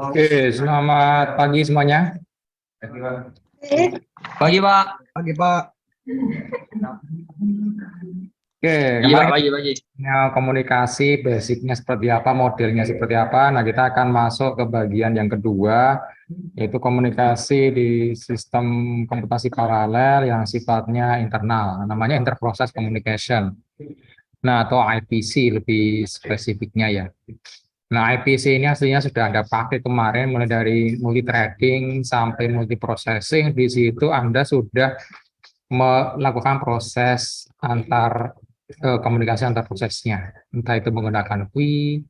Oke, selamat pagi semuanya. Pagi, Pak. Pagi, Pak. Oke, Iya, kemarin pagi. kita komunikasi basicnya seperti apa, modelnya seperti apa. Nah, kita akan masuk ke bagian yang kedua, yaitu komunikasi di sistem komputasi paralel yang sifatnya internal, namanya interprocess communication. Nah, atau IPC lebih spesifiknya ya. Nah, IPC ini aslinya sudah Anda pakai kemarin, mulai dari multi-threading sampai multi-processing. Di situ Anda sudah melakukan proses komunikasi antar prosesnya, entah itu menggunakan QUI,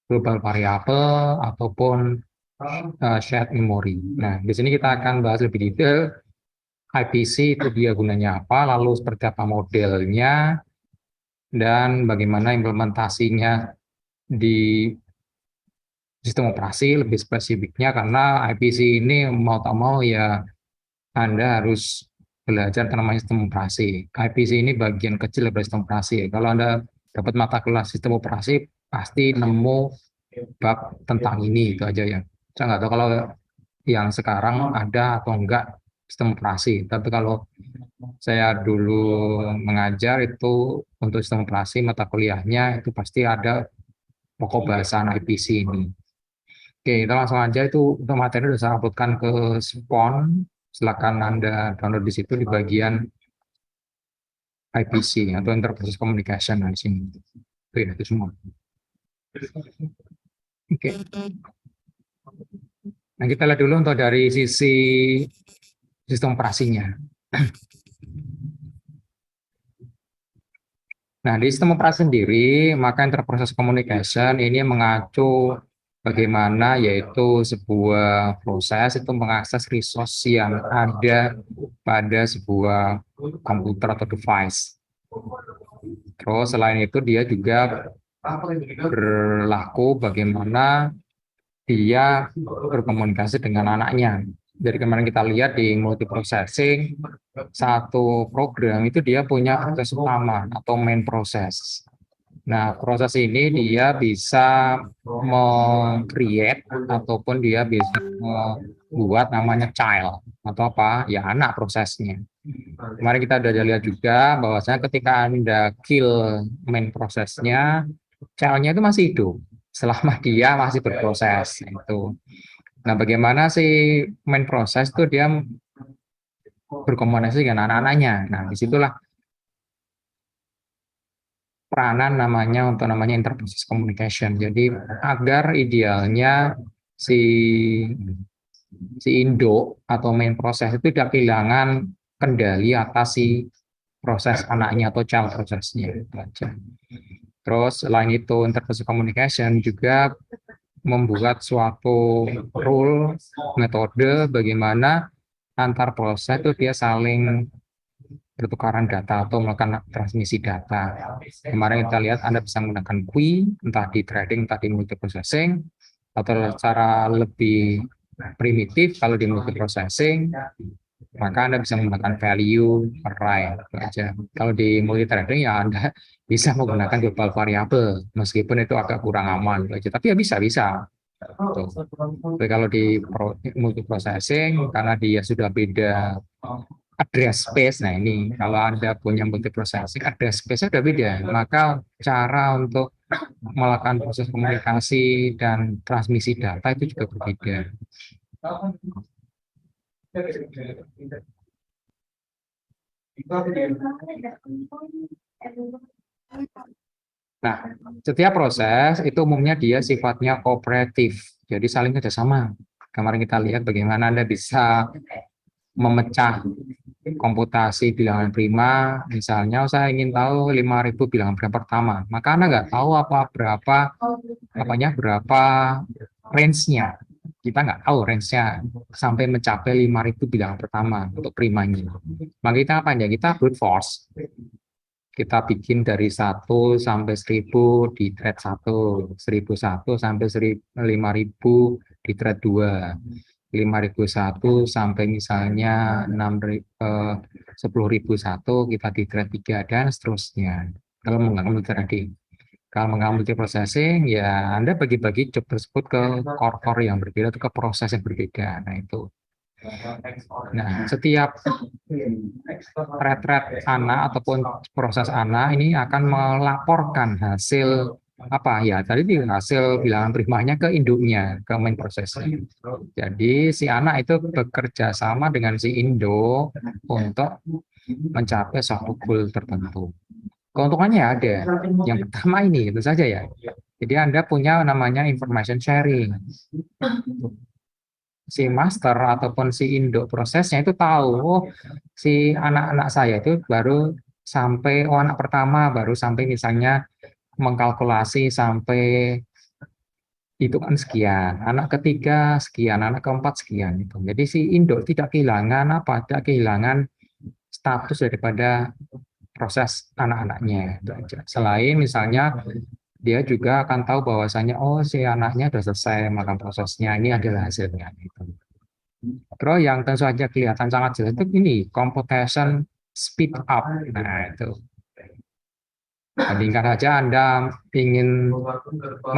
global variable, ataupun shared memory. Nah, di sini kita akan bahas lebih detail IPC itu dia gunanya apa, lalu seperti apa modelnya, dan bagaimana implementasinya di sistem operasi lebih spesifiknya, karena IPC ini mau tak mau ya Anda harus belajar namanya sistem operasi. IPC ini bagian kecil dari sistem operasi. Kalau Anda dapat mata kuliah sistem operasi, pasti nemu bab tentang ini, itu aja ya. Saya nggak tahu kalau yang sekarang ada atau enggak sistem operasi. Tapi kalau saya dulu mengajar itu untuk sistem operasi, mata kuliahnya itu pasti ada pokok bahasan IPC ini. Oke, kita langsung aja, itu untuk materi sudah saya uploadkan ke Spon. Silakan Anda download di situ di bagian IPC atau Interprocess Communication di sini. Itu ya, itu semua. Oke. Nah, kita lihat dulu untuk dari sisi sistem operasinya. Nah, di sistem operasi sendiri, maka Interprocess Communication ini mengacu bagaimana yaitu sebuah proses itu mengakses resource yang ada pada sebuah komputer atau device. Terus selain itu dia juga berlaku bagaimana dia berkomunikasi dengan anaknya. Dari kemarin kita lihat di multiprocessing, satu program itu dia punya proses utama atau main proses. Nah, proses ini dia bisa meng-create ataupun dia bisa membuat namanya child atau apa ya, anak prosesnya. Kemarin kita sudah lihat juga bahwasanya ketika Anda kill main prosesnya, child-nya itu masih hidup selama dia masih berproses itu. Nah, bagaimana sih main proses itu dia berkomunikasi dengan anak-anaknya. Nah, disitulah peranan namanya interprocess communication. Jadi agar idealnya si induk atau main proses itu tidak kehilangan kendali atas si proses anaknya atau child prosesnya. Terus selain itu interprocess communication juga membuat suatu rule, metode bagaimana antar proses itu dia saling pertukaran data atau melakukan transmisi data. Kemarin kita lihat Anda bisa menggunakan QUI, entah di trading, entah di multiprocessing, atau secara lebih primitif kalau di multiprocessing, maka Anda bisa menggunakan value array aja. Kalau di multi-threading ya Anda bisa menggunakan global variable, meskipun itu agak kurang aman aja, tapi ya bisa. Tuh. Tapi kalau di multiprocessing, karena dia sudah beda address space, nah ini kalau Anda punya multiprocessing, address space-nya sudah beda, maka cara untuk melakukan proses komunikasi dan transmisi data itu juga berbeda. Nah, setiap proses itu umumnya dia sifatnya kooperatif, jadi saling kerjasama. Kemarin kita lihat bagaimana Anda bisa memecah komputasi bilangan prima, misalnya saya ingin tahu 5.000 bilangan prima pertama, maka Anda nggak tahu berapa range-nya. Kita nggak tahu range-nya sampai mencapai 5.000 bilangan pertama untuk primanya. Maka kita apa ya? Kita brute force. kita bikin dari 1 sampai 1000 di thread 1, 1001 sampai 5000 di thread 2, 5001 sampai misalnya 10.001 kita di thread 3 dan seterusnya. Kalau mengambil tadi, kalau mengambil multiprocessing ya Anda bagi-bagi job tersebut ke core-core yang berbeda atau ke proses yang berbeda. Nah itu. Nah, setiap thread ANA ataupun proses ANA ini akan melaporkan hasil apa ya tadi hasil bilangan primanya ke induknya, ke main prosesnya. Jadi si ANA itu bekerja sama dengan si Indo untuk mencapai suatu goal tertentu. Keuntungannya ada. Yang pertama ini itu saja ya. Jadi Anda punya namanya information sharing. Si master ataupun si induk prosesnya itu tahu, oh, si anak-anak saya itu baru sampai, oh anak pertama baru sampai misalnya mengkalkulasi sampai hitungan sekian, anak ketiga sekian, anak keempat sekian. Gitu. Jadi si induk tidak kehilangan apa, tidak kehilangan status daripada proses anak-anaknya. Selain misalnya dia juga akan tahu bahwasanya oh si anaknya sudah selesai makan prosesnya, ini adalah hasilnya. Gitu. Terus yang tentu saja kelihatan sangat jelas itu ini computation speed up. Nah itu. Bandingkan saja Anda ingin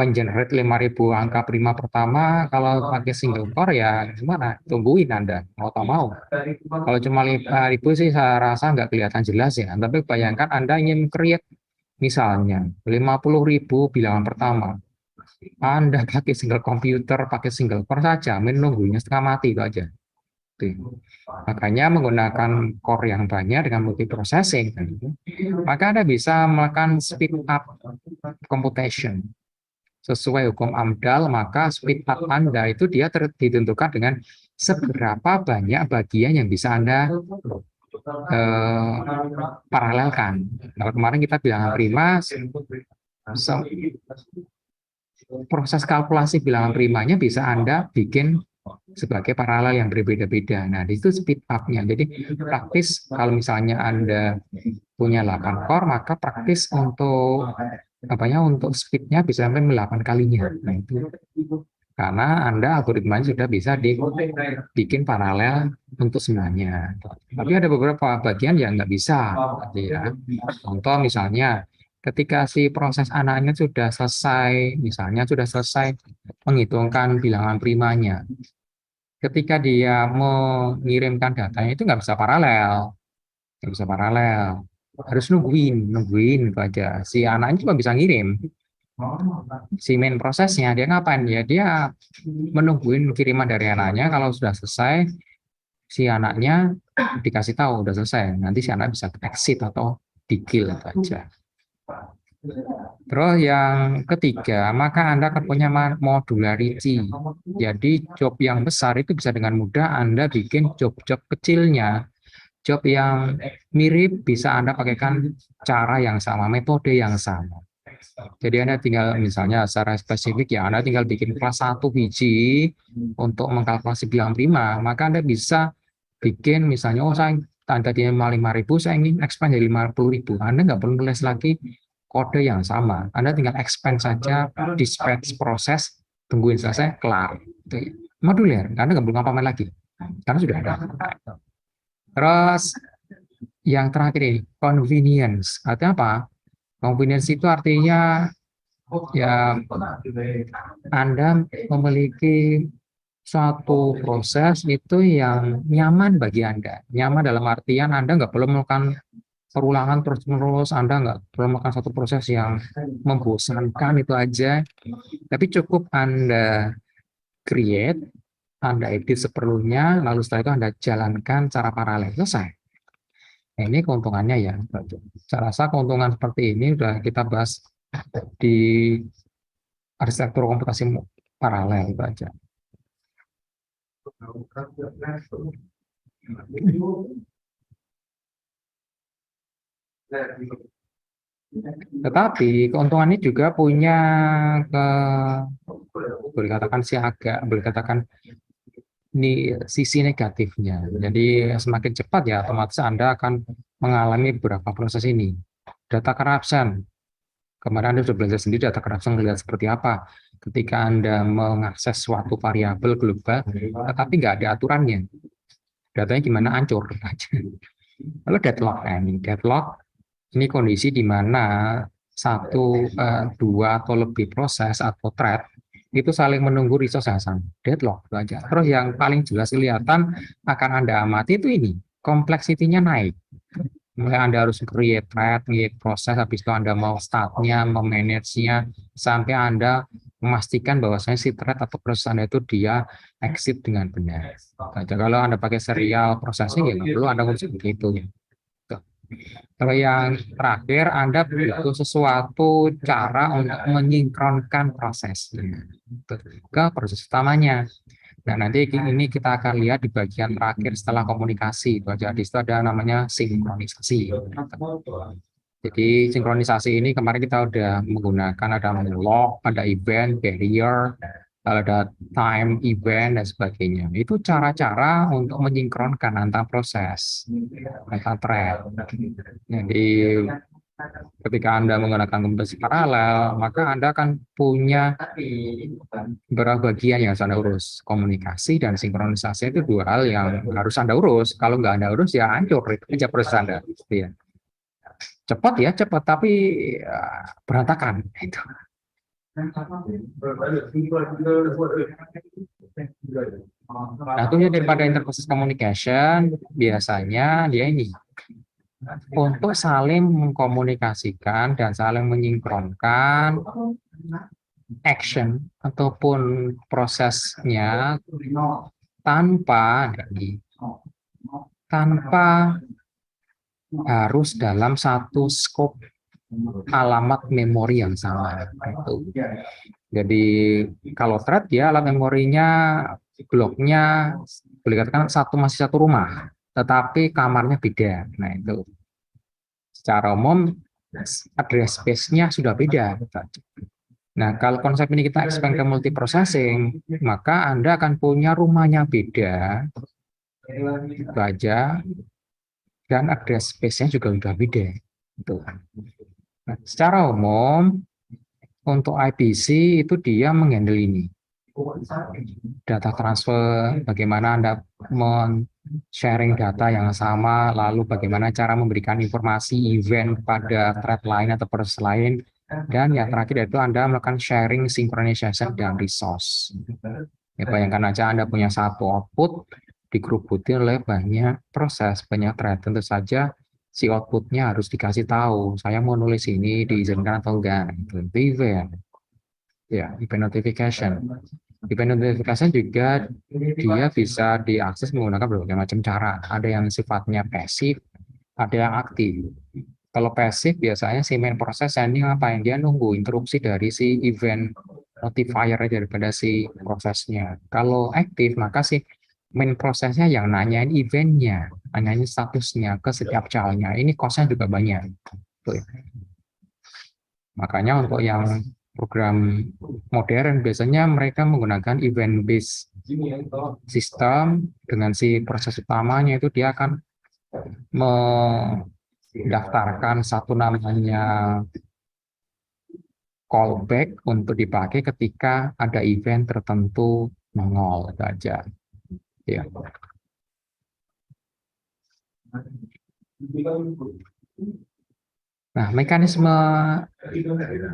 mengenerate 5.000 angka prima pertama, kalau pakai single core ya gimana? Tungguin Anda, mau tak mau. Kalau cuma 5.000 sih saya rasa nggak kelihatan jelas ya. Tapi bayangkan Anda ingin create misalnya 50.000 bilangan pertama. Anda pakai single komputer, pakai single core saja, menunggunya setengah mati itu aja. Makanya menggunakan core yang banyak dengan multiprocessing, maka Anda bisa melakukan speed up computation. Sesuai hukum AMDAL, maka speed up Anda itu dia ditentukan dengan seberapa banyak bagian yang bisa Anda paralelkan. Nah, kemarin kita bilangan prima, proses kalkulasi bilangan primanya bisa Anda bikin sebagai paralel yang berbeda-beda. Nah, di situ speed up-nya. Jadi praktis kalau misalnya Anda punya 8 core, maka praktis untuk untuk speed-nya bisa sampai 8 kalinya. Nah, itu karena Anda algoritmanya sudah bisa dibikin paralel untuk semuanya. Tapi ada beberapa bagian yang nggak bisa. Ya. Contoh misalnya, ketika si proses anaknya sudah selesai, misalnya sudah selesai menghitungkan bilangan primanya, ketika dia mengirimkan datanya itu nggak bisa paralel, harus nungguin itu aja. Si anaknya cuma bisa ngirim, si main prosesnya dia ngapain ya, dia menungguin kiriman dari anaknya. Kalau sudah selesai, si anaknya dikasih tahu udah selesai, nanti si anak bisa exit atau di kill itu aja. Terus yang ketiga, maka Anda akan punya modularity. Jadi job yang besar itu bisa dengan mudah Anda bikin job-job kecilnya. Job yang mirip bisa Anda pakaikan cara yang sama, metode yang sama. Jadi Anda tinggal misalnya secara spesifik ya, Anda tinggal bikin kelas 1 biji untuk mengkalkulasi bilangan prima, maka Anda bisa bikin misalnya, oh saya tadinya 5.000, saya ingin expand jadi 50.000. Anda nggak perlu nulis lagi kode yang sama. Anda tinggal expand saja, dispatch proses, tungguin selesai, kelar. Moduler, Anda nggak perlu ngapain lagi, karena sudah ada. Terus yang terakhir ini, convenience. Artinya apa? Convenience itu artinya ya Anda memiliki suatu proses itu yang nyaman bagi Anda. Nyaman dalam artian Anda nggak perlu melakukan perulangan terus-menerus, Anda nggak perlu melakukan satu proses yang membosankan itu aja, tapi cukup Anda create, Anda edit seperlunya, lalu setelah itu Anda jalankan secara paralel, selesai. Nah, ini keuntungannya ya. Saya rasa keuntungan seperti ini sudah kita bahas di arsitektur komputasi paralel itu aja. Tetapi keuntungan ini juga punya boleh katakan boleh katakan ini sisi negatifnya. Jadi semakin cepat ya otomatis Anda akan mengalami beberapa proses ini. Data corruption. Kemarin Anda sudah belajar sendiri data corruption terlihat seperti apa. Ketika Anda mengakses suatu variabel global, tetapi nggak ada aturannya. Datanya gimana? Hancur aja. Lalu deadlock. Nah, ini deadlock. Ini kondisi di mana satu, dua atau lebih proses atau thread itu saling menunggu resource yang sama. Deadlock itu aja. Terus yang paling jelas kelihatan akan Anda amati itu ini, kompleksitinya naik. Mulai Anda harus create thread, create proses, habis itu Anda mau start-nya, memanage-nya, sampai Anda memastikan bahwasanya si thread atau proses Anda itu dia exit dengan benar. Nah, kalau Anda pakai serial processing, ya nggak perlu Anda ngurus begitu. Ya. Kalau yang terakhir, Anda butuh sesuatu cara untuk menyinkronkan prosesnya ke proses utamanya. Nah, nanti ini kita akan lihat di bagian terakhir setelah komunikasi. Jadi itu ada namanya sinkronisasi. Jadi sinkronisasi ini kemarin kita udah menggunakan ada log, ada event, barrier, ada time, event, dan sebagainya. Itu cara-cara untuk menyinkronkan antar proses, antar thread. Jadi ketika Anda menggunakan komputasi paralel, maka Anda akan punya beberapa bagian yang harus Anda urus. Komunikasi dan sinkronisasi itu dua hal yang harus Anda urus. Kalau nggak Anda urus, ya hancur itu aja proses Anda. Ya. Cepat ya, cepat, tapi berantakan. Itu. Nah, tujuan daripada interproses communication, biasanya dia ini untuk saling mengkomunikasikan dan saling menyinkronkan action ataupun prosesnya tanpa harus dalam satu scope alamat memori yang sama. Jadi kalau thread ya alamat memorinya bloknya boleh katakan masih satu rumah, tetapi kamarnya beda. Nah itu secara umum address space-nya sudah beda. Nah, kalau konsep ini kita expand ke multiprocessing, maka Anda akan punya rumahnya beda, itu aja, dan address space-nya juga sudah beda. Nah, secara umum, untuk IPC itu dia menghandle ini. Data transfer, bagaimana Anda sharing data yang sama, lalu bagaimana cara memberikan informasi event pada thread lain atau proses lain, dan yang terakhir itu Anda melakukan sharing, synchronization, dan resource. Ya, bayangkan aja Anda punya satu output, dikerubutin oleh banyak proses, banyak thread. Tentu saja si outputnya harus dikasih tahu, saya mau nulis ini, diizinkan atau enggak. Itu event. Ya, event notification. Event notification juga dia bisa diakses menggunakan berbagai macam cara. Ada yang sifatnya pasif, ada yang aktif. Kalau pasif biasanya si main proses ini ngapain? Dia nunggu interupsi dari si event notifier daripada si prosesnya. Kalau aktif maka si main prosesnya yang nanyain eventnya, nanyain statusnya ke setiap childnya. Ini cost-nya juga banyak. Makanya untuk yang program modern biasanya mereka menggunakan event based system dengan si proses utamanya itu dia akan mendaftarkan satu namanya callback untuk dipakai ketika ada event tertentu nongol saja. Ya. Nah, mekanisme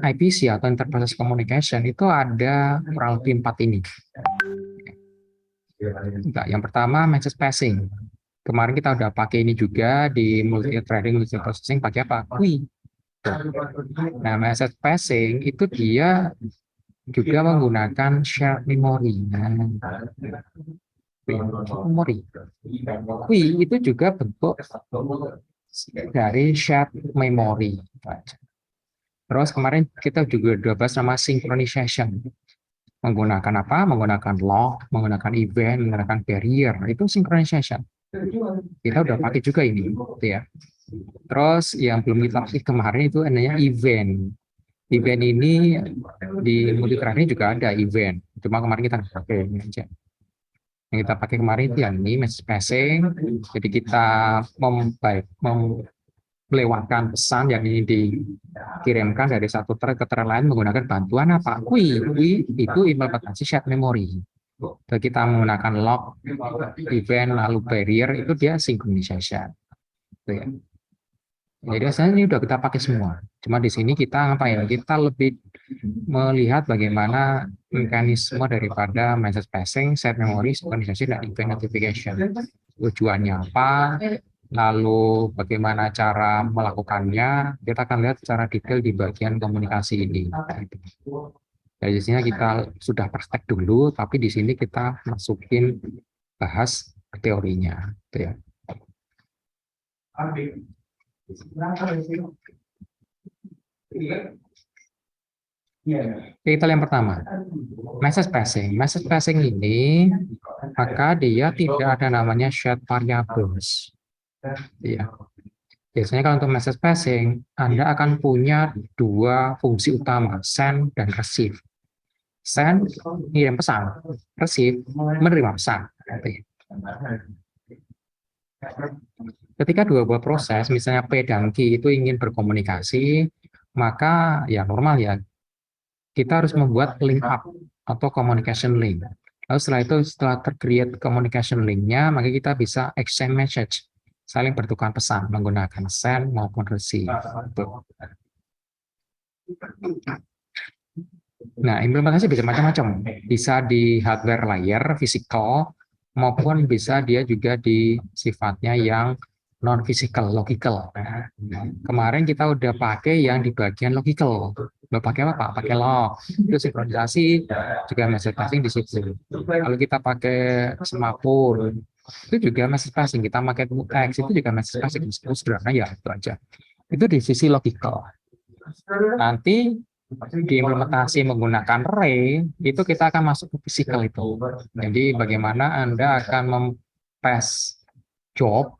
IPC atau interproses communication itu ada kurang lebih 4 ini. Yang pertama, message passing. Kemarin kita udah pakai ini juga di multi-threading, multi-processing, pakai apa? QUI. Nah, message passing itu dia juga menggunakan shared memory. Memory. QUI itu juga bentuk dari shared memory. Terus kemarin kita juga udah bahas nama synchronization. Menggunakan apa? Menggunakan log, menggunakan event, menggunakan barrier. Itu synchronization. Kita udah pakai juga ini. Gitu ya. Terus yang belum kita pakai kemarin itu namanya event. Event ini di multi-threading juga ada event. Cuma kemarin kita pakai ini aja. Yang kita pakai kemarin itu yang ini message passing. Jadi kita melewatkan pesan yang ingin dikirimkan dari satu thread ke thread lain menggunakan bantuan apa? Kui itu implementasi shared memory. Jadi kita menggunakan log, event, lalu barrier, itu dia synchronization. Gitu ya. Jadi asalnya ini udah kita pakai semua. Cuma di sini kita apa ya? Kita lebih melihat bagaimana mekanisme daripada message passing, shared memory, synchronization, dan event notification. Tujuannya apa? Lalu bagaimana cara melakukannya, kita akan lihat secara detail di bagian komunikasi ini. Dari sini kita sudah praktek dulu, tapi di sini kita masukin bahas teorinya. Gitu ya. Kita yang pertama, message passing. Message passing ini, maka dia tidak ada namanya shared variables. Ya. Biasanya kalau untuk message passing, Anda akan punya dua fungsi utama, send dan receive. Send, ngirim pesan. Receive, menerima pesan. Ketika dua buah proses, misalnya P dan Q itu ingin berkomunikasi, maka ya normal ya, kita harus membuat link up atau communication link. Lalu setelah itu, setelah ter-create communication link-nya, maka kita bisa exchange message, saling bertukar pesan menggunakan send maupun receive. Nah, implementasi bisa macam-macam. Bisa di hardware layer, physical, maupun bisa dia juga di sifatnya yang non-physical, logical. Nah, kemarin kita udah pakai yang di bagian logical. Udah pakai apa, Pak? Pakai log. Itu sinkronisasi, juga message passing di situ. Kalau kita pakai semapur, itu juga message passing. Kita pakai text, itu juga message passing. Itu sederhana ya, itu aja. Itu di sisi logical. Nanti diimplementasi menggunakan array, itu kita akan masuk ke physical itu. Jadi bagaimana Anda akan mem-pass job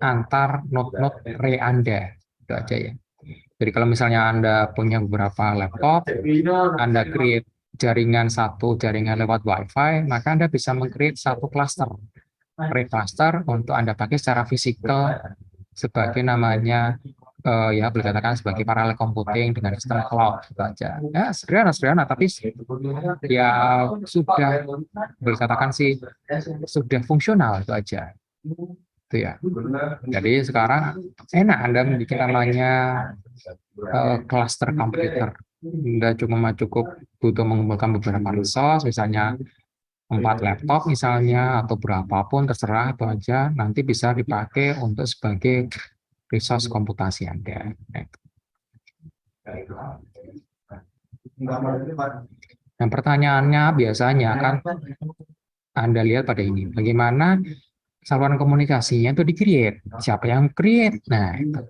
antar node-node array Anda. Itu aja ya. Jadi kalau misalnya Anda punya beberapa laptop, Anda create jaringan satu jaringan lewat WiFi, maka Anda bisa meng-create satu cluster. Array cluster untuk Anda pakai secara fisikal sebagai namanya ya boleh katakan sebagai paralel computing dengan sistem cloud gitu aja. Ya sederhana tapi ya sudah boleh katakan sih sudah fungsional itu aja. Itu ya. Jadi sekarang enak Anda bikin namanya cluster komputer. Anda cuma cukup butuh mengumpulkan beberapa resource, misalnya 4 laptop misalnya atau berapapun terserah itu aja, nanti bisa dipakai untuk sebagai resource komputasi Anda. Dan pertanyaannya biasanya kan Anda lihat pada ini, bagaimana saluran komunikasinya itu di-create? Siapa yang create? Nah, itu.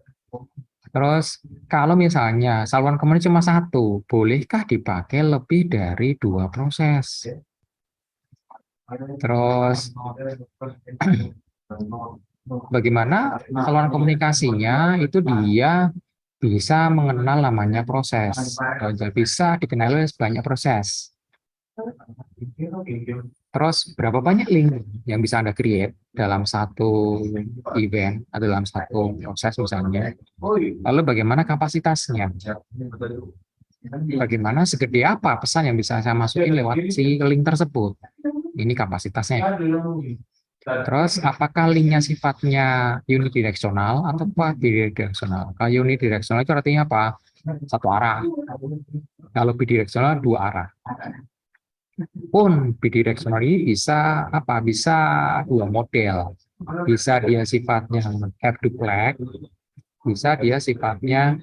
Terus kalau misalnya saluran komunikasi cuma satu, bolehkah dipakai lebih dari 2 proses? Terus bagaimana saluran komunikasinya itu dia bisa mengenal namanya proses, bisa dikenal oleh banyak proses. Terus berapa banyak link yang bisa Anda create dalam satu event atau dalam satu proses misalnya. Lalu bagaimana kapasitasnya? Bagaimana segede apa pesan yang bisa saya masukin lewat si link tersebut? Ini kapasitasnya. Terus apakah linknya sifatnya unidireksional atau bidireksional? Kalau unidireksional itu artinya apa? Satu arah. Kalau bidireksional dua arah. Pun bidireksional ini bisa apa? Bisa dua model. Bisa dia sifatnya have duplex, bisa dia sifatnya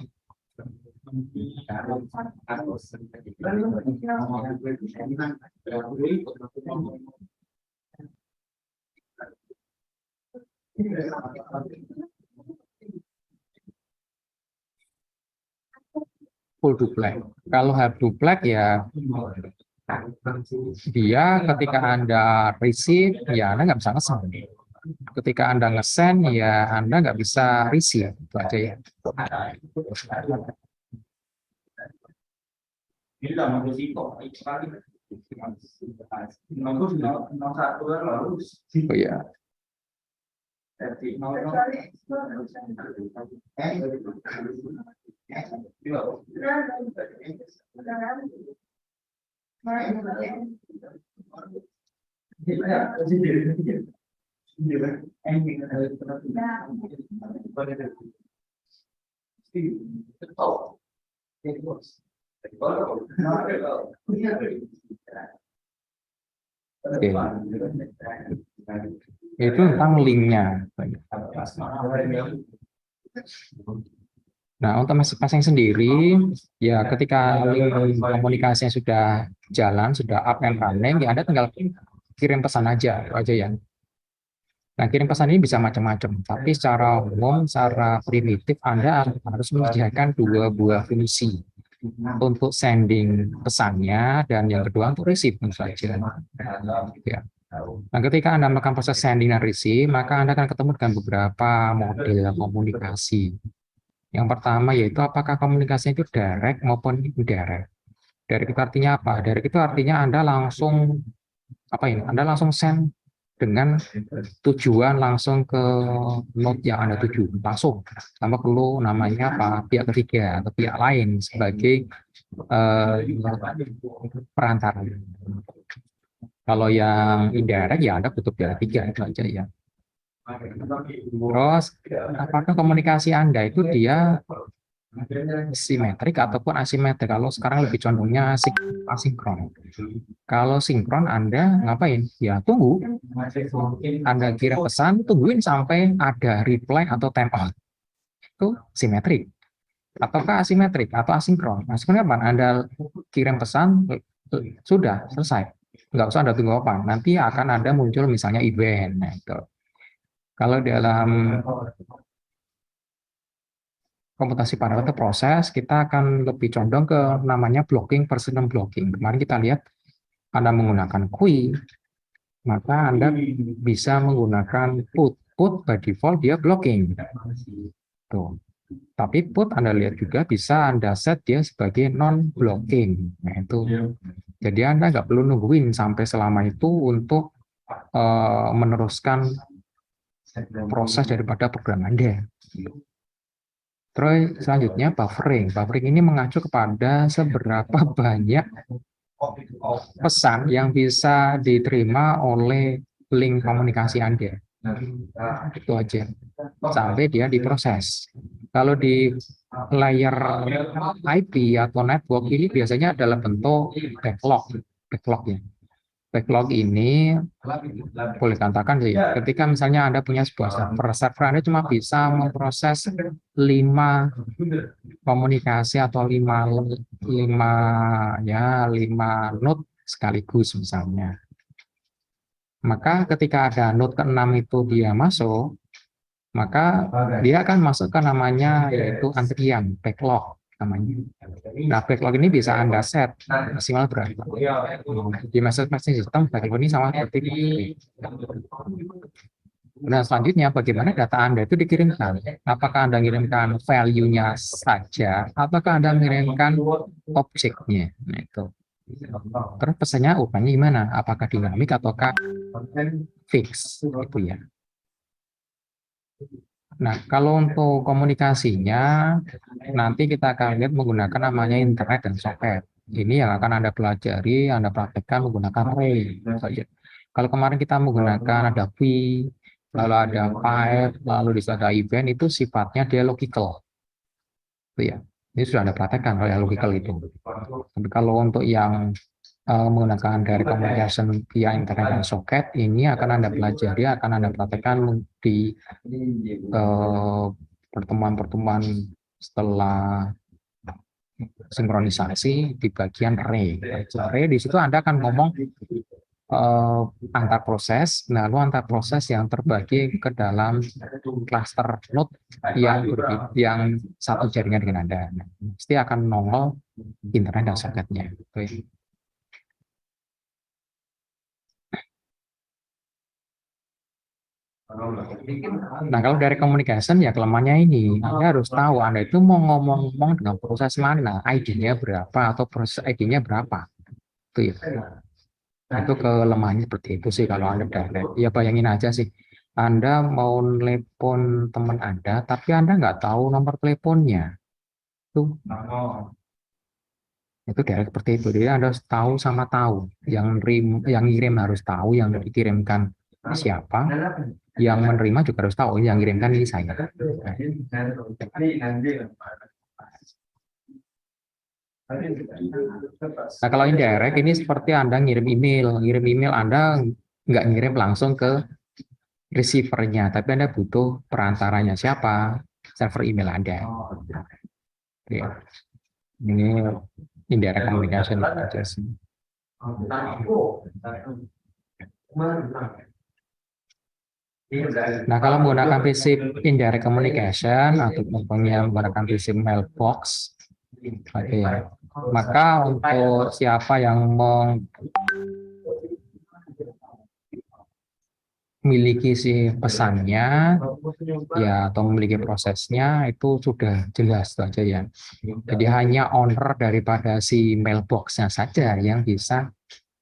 full duplex. Kalau have duplex ya dia ketika Anda receive ya Anda nggak bisa nge-send. Ketika Anda nge-send ya Anda nggak bisa receive. Itu aja ya. Oh ya. Oke. Itu tentang linknya. Nah, untuk masing-masing sendiri, ya ketika link komunikasinya sudah jalan, sudah up and running, ya Anda tinggal kirim pesan aja, itu aja ya. Nah, kirim pesan ini bisa macam-macam, tapi secara umum, secara primitif, Anda harus menyediakan dua buah fungsi untuk sending pesannya, dan yang kedua untuk receive tentu saja. Ya. Nah, ketika Anda melakukan proses sending dan receive, maka Anda akan ketemu dengan beberapa model komunikasi. Yang pertama yaitu apakah komunikasinya itu direct maupun indirect. Direct itu artinya apa? Direct itu artinya Anda langsung Anda langsung send dengan tujuan langsung ke node yang Anda tuju, langsung tanpa perlu namanya pihak ketiga atau pihak lain sebagai perantara. Kalau yang indirect ya Anda butuh pihak ketiga itu aja ya. Terus apakah komunikasi Anda itu dia simetrik ataupun asimetrik? Kalau sekarang lebih condongnya asinkron. Kalau sinkron Anda ngapain? Ya tunggu. Anda kirim pesan, tungguin sampai ada reply atau timeout. Itu simetrik. Ataukah asimetrik atau asinkron? Asinkron apa? Anda kirim pesan, sudah selesai. Nggak usah Anda tunggu apa. Nanti akan ada muncul misalnya event. Nah, itu. Kalau dalam komputasi paralel atau proses, kita akan lebih condong ke namanya blocking versus non-blocking. Kemarin kita lihat Anda menggunakan queue, maka Anda bisa menggunakan put. Put by default dia blocking. Tuh. Tapi put Anda lihat juga bisa Anda set dia sebagai non-blocking. Nah, itu. Jadi Anda nggak perlu nungguin sampai selama itu untuk meneruskan proses daripada program Anda. Terus selanjutnya buffering. Buffering ini mengacu kepada seberapa banyak pesan yang bisa diterima oleh link komunikasi Anda. Itu aja. Sampai dia diproses. Kalau di layer IP atau network ini biasanya adalah bentuk backlog. Backlog ya. Backlog ini boleh katakan sih, ketika misalnya Anda punya sebuah server Anda cuma bisa memproses 5 komunikasi atau 5 node sekaligus misalnya. Maka ketika ada node ke-6 itu dia masuk, maka dia akan masuk ke namanya yaitu antrian backlog namanya. Nah, backlog ini bisa Anda set maksimal berapa. Di masing-masing sistem backlog ini sama seperti ini. Nah, selanjutnya bagaimana data Anda itu dikirimkan? Apakah Anda mengirimkan value-nya saja, ataukah Anda mengirimkan objeknya? Nah, itu. Terus pesannya ukurannya gimana? Apakah dinamik ataukah fix? Itu ya. Nah, kalau untuk komunikasinya, nanti kita akan lihat menggunakan namanya internet dan soket. Ini yang akan Anda pelajari, Anda praktekkan menggunakan array saja. Kalau kemarin kita menggunakan ada V, lalu ada pipe, lalu di sana ada event, itu sifatnya dia logical. Itu ya. Ini sudah Anda praktekkan kalau yang logical itu. Tapi kalau untuk yang menggunakan dari communication via internet dan soket, ini akan Anda pelajari, akan Anda praktekkan di pertemuan-pertemuan setelah sinkronisasi di bagian array. Array di situ Anda akan ngomong antar proses, lalu antar proses yang terbagi ke dalam cluster node yang satu jaringan dengan Anda. Nah, pasti akan nongol internet dan soketnya. Nah, kalau dari communication ya kelemahannya ini, Anda harus tahu Anda itu mau ngomong-ngomong dengan proses mana, ID-nya berapa atau proses ID-nya berapa. Itu ya. Nah, itu kelemahannya seperti itu sih kalau Anda direct. Ya bayangin aja sih, Anda mau telepon teman Anda, tapi Anda nggak tahu nomor teleponnya. Itu direct seperti itu. Jadi Anda harus tahu sama tahu. Yang ngirim harus tahu yang dikirimkan siapa. Yang menerima juga harus tahu yang ngirimkan ini saya. Nah, kalau indirect ini seperti Anda ngirim email. Ngirim email Anda nggak ngirim langsung ke receiver-nya, tapi Anda butuh perantaranya siapa? Server email Anda. Oke. Ini indirect communication aja sih. Nah, kalau menggunakan prinsip indirect communication atau menggunakan prinsip mailbox, oke, maka untuk siapa yang memiliki si pesannya, ya atau memiliki prosesnya itu sudah jelas itu aja ya. Jadi hanya owner daripada si mailboxnya saja yang bisa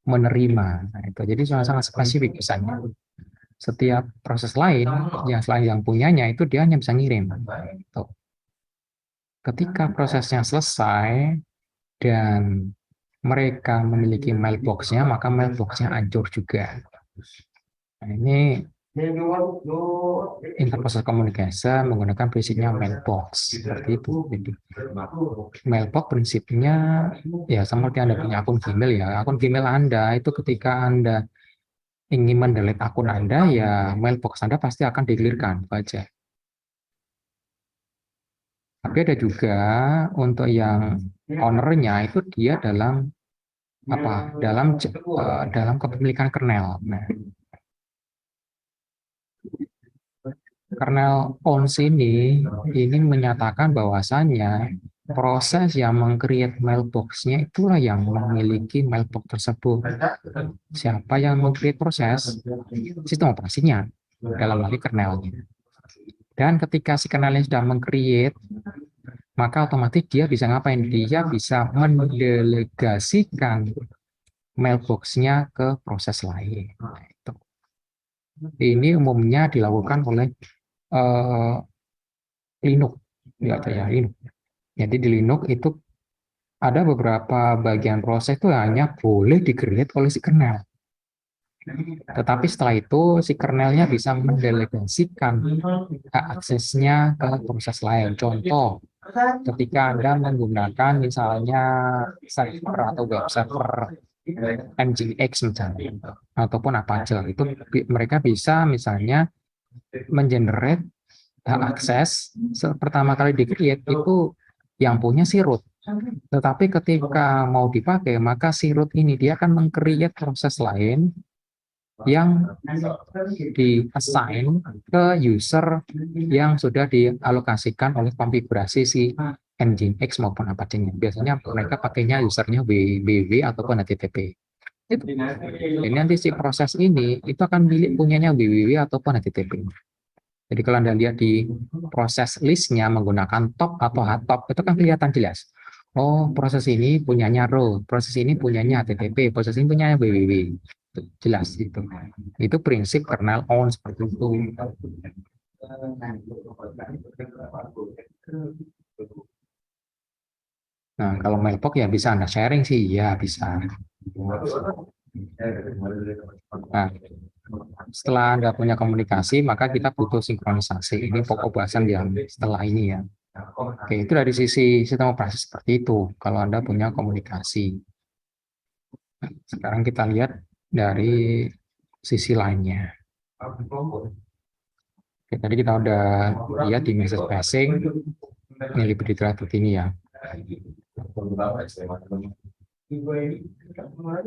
menerima. Nah, itu jadi sangat spesifik pesannya. Setiap proses lain yang selain yang punyanya itu dia hanya bisa ngirim. Tuh. Ketika prosesnya selesai dan mereka memiliki mailboxnya, maka mailboxnya hancur juga. Nah, ini interproses communication menggunakan prinsipnya mailbox seperti itu. Jadi mailbox prinsipnya ya seperti Anda punya akun Gmail ya. Akun Gmail Anda itu ketika Anda ingin mendelete akun Anda ya mailbox Anda pasti akan dikelirkan aja. Tapi ada juga untuk yang ownernya itu dia dalam dalam kepemilikan kernel. Nah, kernel owns ini menyatakan bahwasannya proses yang meng-create mailbox-nya itulah yang memiliki mailbox tersebut. Siapa yang meng-create proses? Sistem operasinya dalam hal ini kernelnya. Dan ketika si kernelnya sudah meng-create, maka otomatis dia bisa ngapain? Dia bisa mendelegasikan mailbox-nya ke proses lain. Nah, itu. Ini umumnya dilakukan oleh Linux, ya Linux. Jadi di Linux itu ada beberapa bagian proses itu hanya boleh di-create oleh si kernel. Tetapi setelah itu si kernelnya bisa mendelegasikan hak aksesnya ke proses lain. Contoh, ketika Anda menggunakan misalnya server atau web server Nginx misalnya, ataupun apa aja, itu mereka bisa misalnya mengenerate hak akses pertama kali di-create itu yang punya si root. Tetapi ketika mau dipakai, maka si root ini dia akan meng-create proses lain yang di-assign ke user yang sudah dialokasikan oleh konfigurasi si Nginx maupun Apache-nya. Biasanya mereka pakainya usernya www ataupun HTTP. Ini nanti si proses ini itu akan milik punyanya www ataupun HTTP. Jadi kalau Anda lihat di proses listnya menggunakan top atau httop, itu kan kelihatan jelas. Oh, proses ini punyanya root, proses ini punyanya HTTP, proses ini punyanya www. Jelas itu. Itu prinsip kernel own seperti itu. Nah, kalau mailbox ya bisa Anda sharing sih, ya bisa. Nah, setelah Anda punya komunikasi, maka kita butuh sinkronisasi. Ini pokok bahasan yang setelah ini ya. Oke, itu dari sisi sistem operasi seperti itu, kalau Anda punya komunikasi. Nah, sekarang kita lihat dari sisi lainnya. Oke, tadi kita udah lihat di message passing, ini lebih detail ini ya.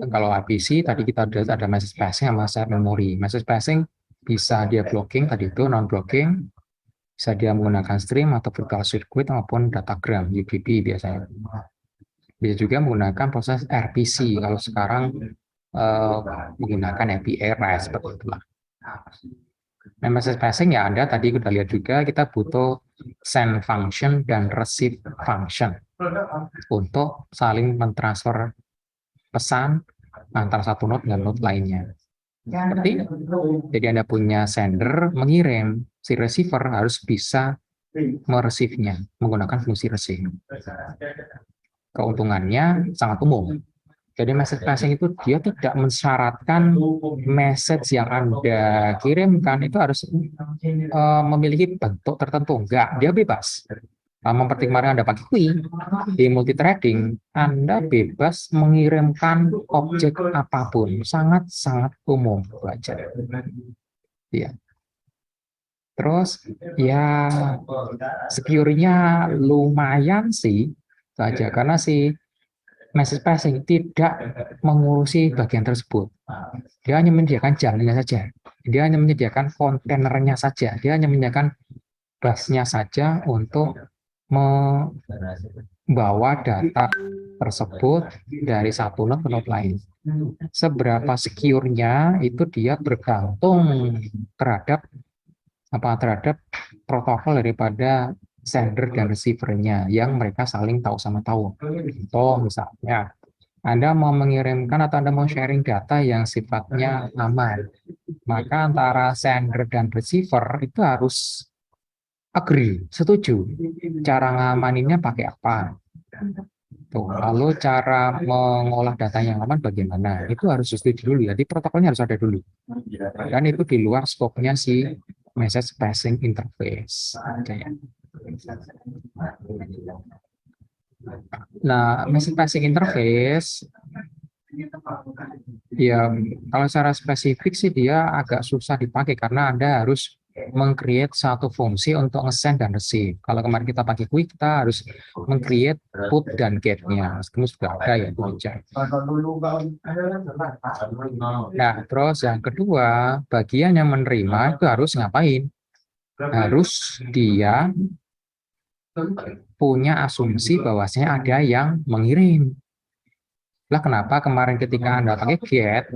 Kalau IPC tadi kita ada message passing sama share memory. Message passing bisa dia blocking tadi itu non blocking, bisa dia menggunakan stream atau virtual circuit maupun datagram UDP biasanya. Bisa juga menggunakan proses RPC kalau sekarang menggunakan API seperti itulah. Nah, message passing ya Anda tadi sudah lihat juga kita butuh send function dan receive function untuk saling mentransfer pesan antara satu node dan node lainnya. Seperti ini. Jadi Anda punya sender mengirim, si receiver harus bisa mereceive-nya menggunakan fungsi receive. Keuntungannya sangat umum. Jadi message passing itu dia tidak mensyaratkan message yang Anda kirimkan itu harus memiliki bentuk tertentu. Enggak, dia bebas. Seperti kemarin Anda pakai Kui di multithreading, Anda bebas mengirimkan objek apapun, sangat-sangat umum saja. Ya. Terus ya secure-nya lumayan sih saja karena si message passing tidak mengurusi bagian tersebut. Dia hanya menyediakan jalannya saja. Dia hanya menyediakan kontainernya saja. Dia hanya menyediakan busnya saja untuk membawa data tersebut dari satu node ke node lain. Seberapa secure-nya itu dia bergantung terhadap protokol daripada sender dan receiver-nya yang mereka saling tahu sama tahu. Contoh misalnya Anda mau mengirimkan atau Anda mau sharing data yang sifatnya aman, maka antara sender dan receiver itu harus agree, setuju. Cara ngamaninnya pakai apa? Tuh, lalu cara mengolah data yang aman bagaimana? Itu harus setuju dulu ya. Di protokolnya harus ada dulu. Dan itu di luar skopnya si message passing interface. Nah, message passing interface ya kalau secara spesifik sih dia agak susah dipakai karena Anda harus meng-create satu fungsi untuk nge-send dan receive. Kalau kemarin kita pakai Quick, kita harus meng-create put dan get-nya. Meskipun sudah ada ya itu aja. Nah, terus yang kedua, bagian yang menerima itu harus ngapain? Harus dia punya asumsi bahwasanya ada yang mengirim. Lah kenapa kemarin ketika Anda pakai get,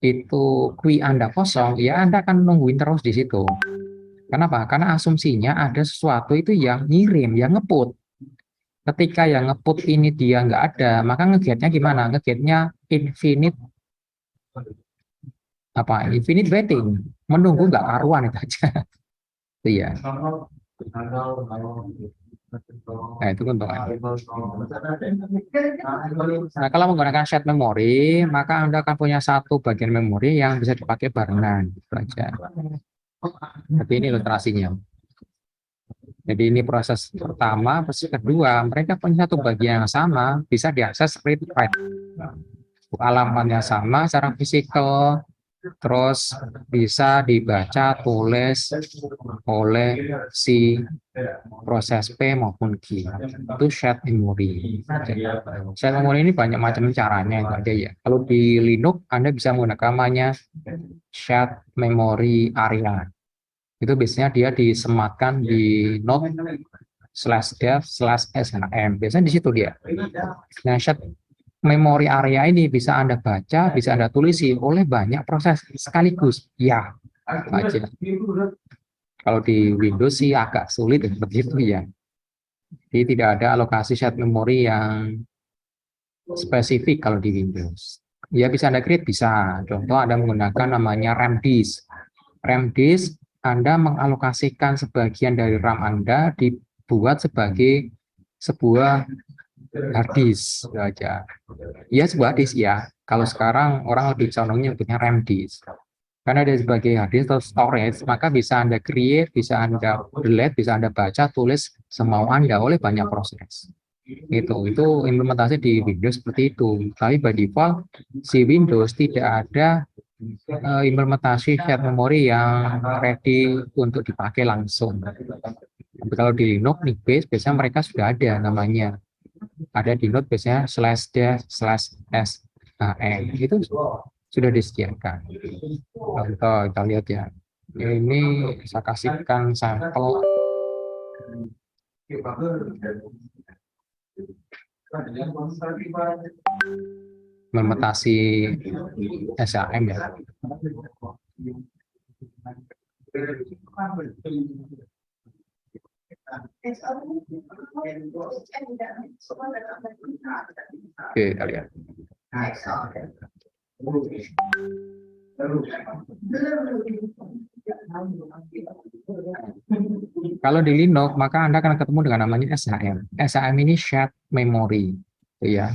itu Kui Anda kosong, ya Anda akan nungguin terus di situ. Kenapa? Karena asumsinya ada sesuatu itu yang ngirim, yang ngeput. Ketika yang ngeput ini dia nggak ada, maka ngegetnya gimana? Ngegetnya infinite infinite waiting, menunggu nggak karuan itu aja. Iya. Nah, itu keuntungannya. Nah, kalau menggunakan shared memory, maka Anda akan punya satu bagian memori yang bisa dipakai barengan. Itu aja. Tapi ini ilustrasinya. Jadi ini proses pertama, proses kedua, mereka punya satu bagian yang sama, bisa diakses read write. Alamatnya sama secara fisikal, terus bisa dibaca, tulis oleh si proses P maupun Q. Itu shared memory. Shared memory ini banyak macam caranya itu aja ya. Kalau di Linux Anda bisa menggunakan namanya shared memory area. Itu biasanya dia disematkan di node/dev/shm. Biasanya di situ dia. Nah, shared memory area ini bisa Anda baca, bisa Anda tulisi oleh banyak proses sekaligus. Ya, aja. Kalau di Windows sih agak sulit seperti itu ya. Jadi tidak ada alokasi shared memory yang spesifik kalau di Windows. Ya bisa Anda create, bisa. Contoh Anda menggunakan namanya RAM disk. RAM disk Anda mengalokasikan sebagian dari RAM Anda dibuat sebagai sebuah hard disk saja. Ya sebuah disk ya. Kalau sekarang orang lebih condongnya punya RAM disk. Karena dia sebagai hard disk atau storage, maka bisa Anda create, bisa Anda delete, bisa Anda baca, tulis semau Anda oleh banyak proses. Itu implementasi di Windows seperti itu. Tapi by default si Windows tidak ada implementasi shared memory yang ready untuk dipakai langsung. Tapi kalau di Linux nih base biasanya mereka sudah ada namanya. Ada di node biasanya /dev/shm. Itu sudah disediakan. Contoh kita lihat ya. Ini saya kasihkan sampel implementasi SHM ya. Oke, kita lihat. Kalau di Linux, maka Anda akan ketemu dengan namanya SHM. SHM ini shared memory, ya.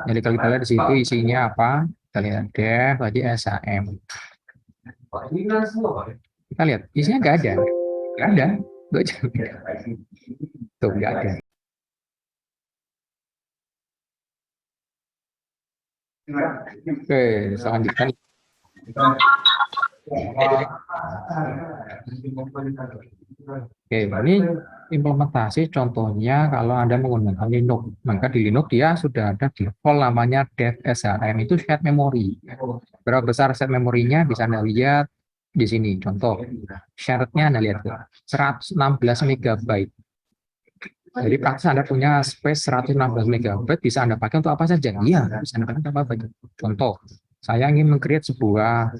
Jadi kalau kita lihat di situ isinya apa? Kita lihat dev, tadi SHM. Kita lihat isinya nggak ada, nggak ada. Tuh nggak ada. Oke, selanjutnya. Oke, ini implementasi contohnya kalau Anda menggunakan Linux. Maka di Linux dia sudah ada default namanya dev SHM, itu shared memory. Berapa besar shared memorinya bisa Anda lihat di sini. Contoh, shared-nya Anda lihat tuh, 116 MB. Jadi praktis Anda punya space 116 MB, bisa Anda pakai untuk apa saja? Iya, bisa Anda pakai untuk apa saja. Contoh, saya ingin meng-create sebuah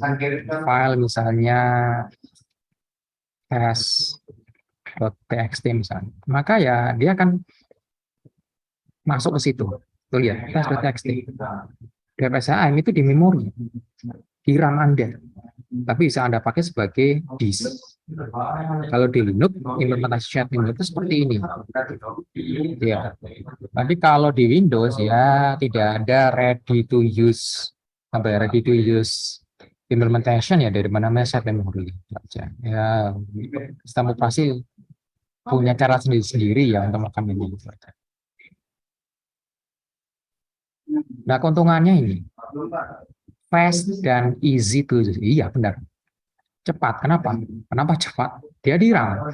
file misalnya test.txt misalnya. Maka ya dia akan masuk ke situ. Tuh lihat, test.txt. DPSAM itu di memori, di RAM Anda. Tapi bisa Anda pakai sebagai disk. Kalau di Linux, implementasi shared memory itu seperti ini. Ya. Tapi kalau di Windows ya tidak ada ready to use, ready to use implementation ya dari mana shared memory saja. Ya, sistem operasi punya cara sendiri-sendiri ya untuk melakukan ini. Nah, keuntungannya ini fast dan easy to use. Iya, benar. Cepat. Kenapa? Kenapa cepat? Dia di RAM.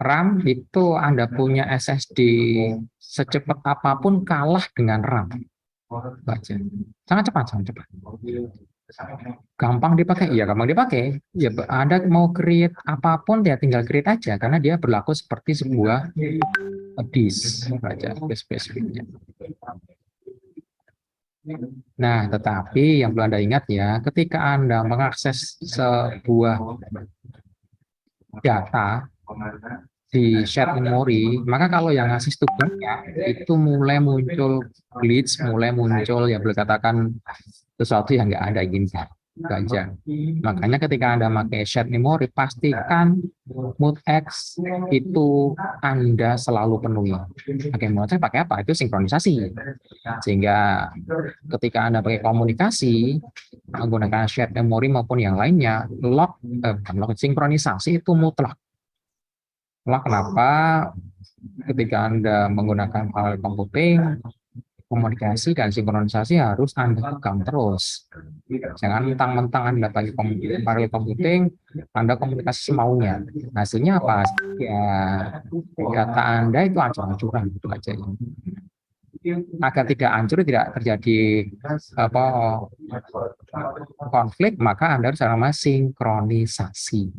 RAM itu Anda punya SSD secepat apapun kalah dengan RAM. Baca. Sangat cepat, sangat cepat. Gampang dipakai, iya gampang dipakai. Ya, Anda mau create apapun ya tinggal create aja karena dia berlaku seperti sebuah disk. Baca spesifiknya. Nah, tetapi yang perlu Anda ingat ya, ketika Anda mengakses sebuah data di shared memory, maka kalau yang ngasih tugasnya itu mulai muncul glitch, mulai muncul ya boleh katakan sesuatu yang nggak ada inginkan. Aja. Makanya ketika Anda pakai shared memory, pastikan MUTX itu Anda selalu penuhi. Pakai MUTX pakai apa? Itu sinkronisasi. Sehingga ketika Anda pakai komunikasi, menggunakan shared memory maupun yang lainnya, log sinkronisasi itu mutlak. Kenapa? Ketika Anda menggunakan file computing, komunikasi dan sinkronisasi harus Anda pegang terus. Jangan mentang-mentang Anda pakai file computing, Anda komunikasi semaunya. Hasilnya apa? Ya, data Anda itu ancur-ancuran gitu aja. Agar tidak hancur, tidak terjadi konflik, maka Anda harus sama sinkronisasi.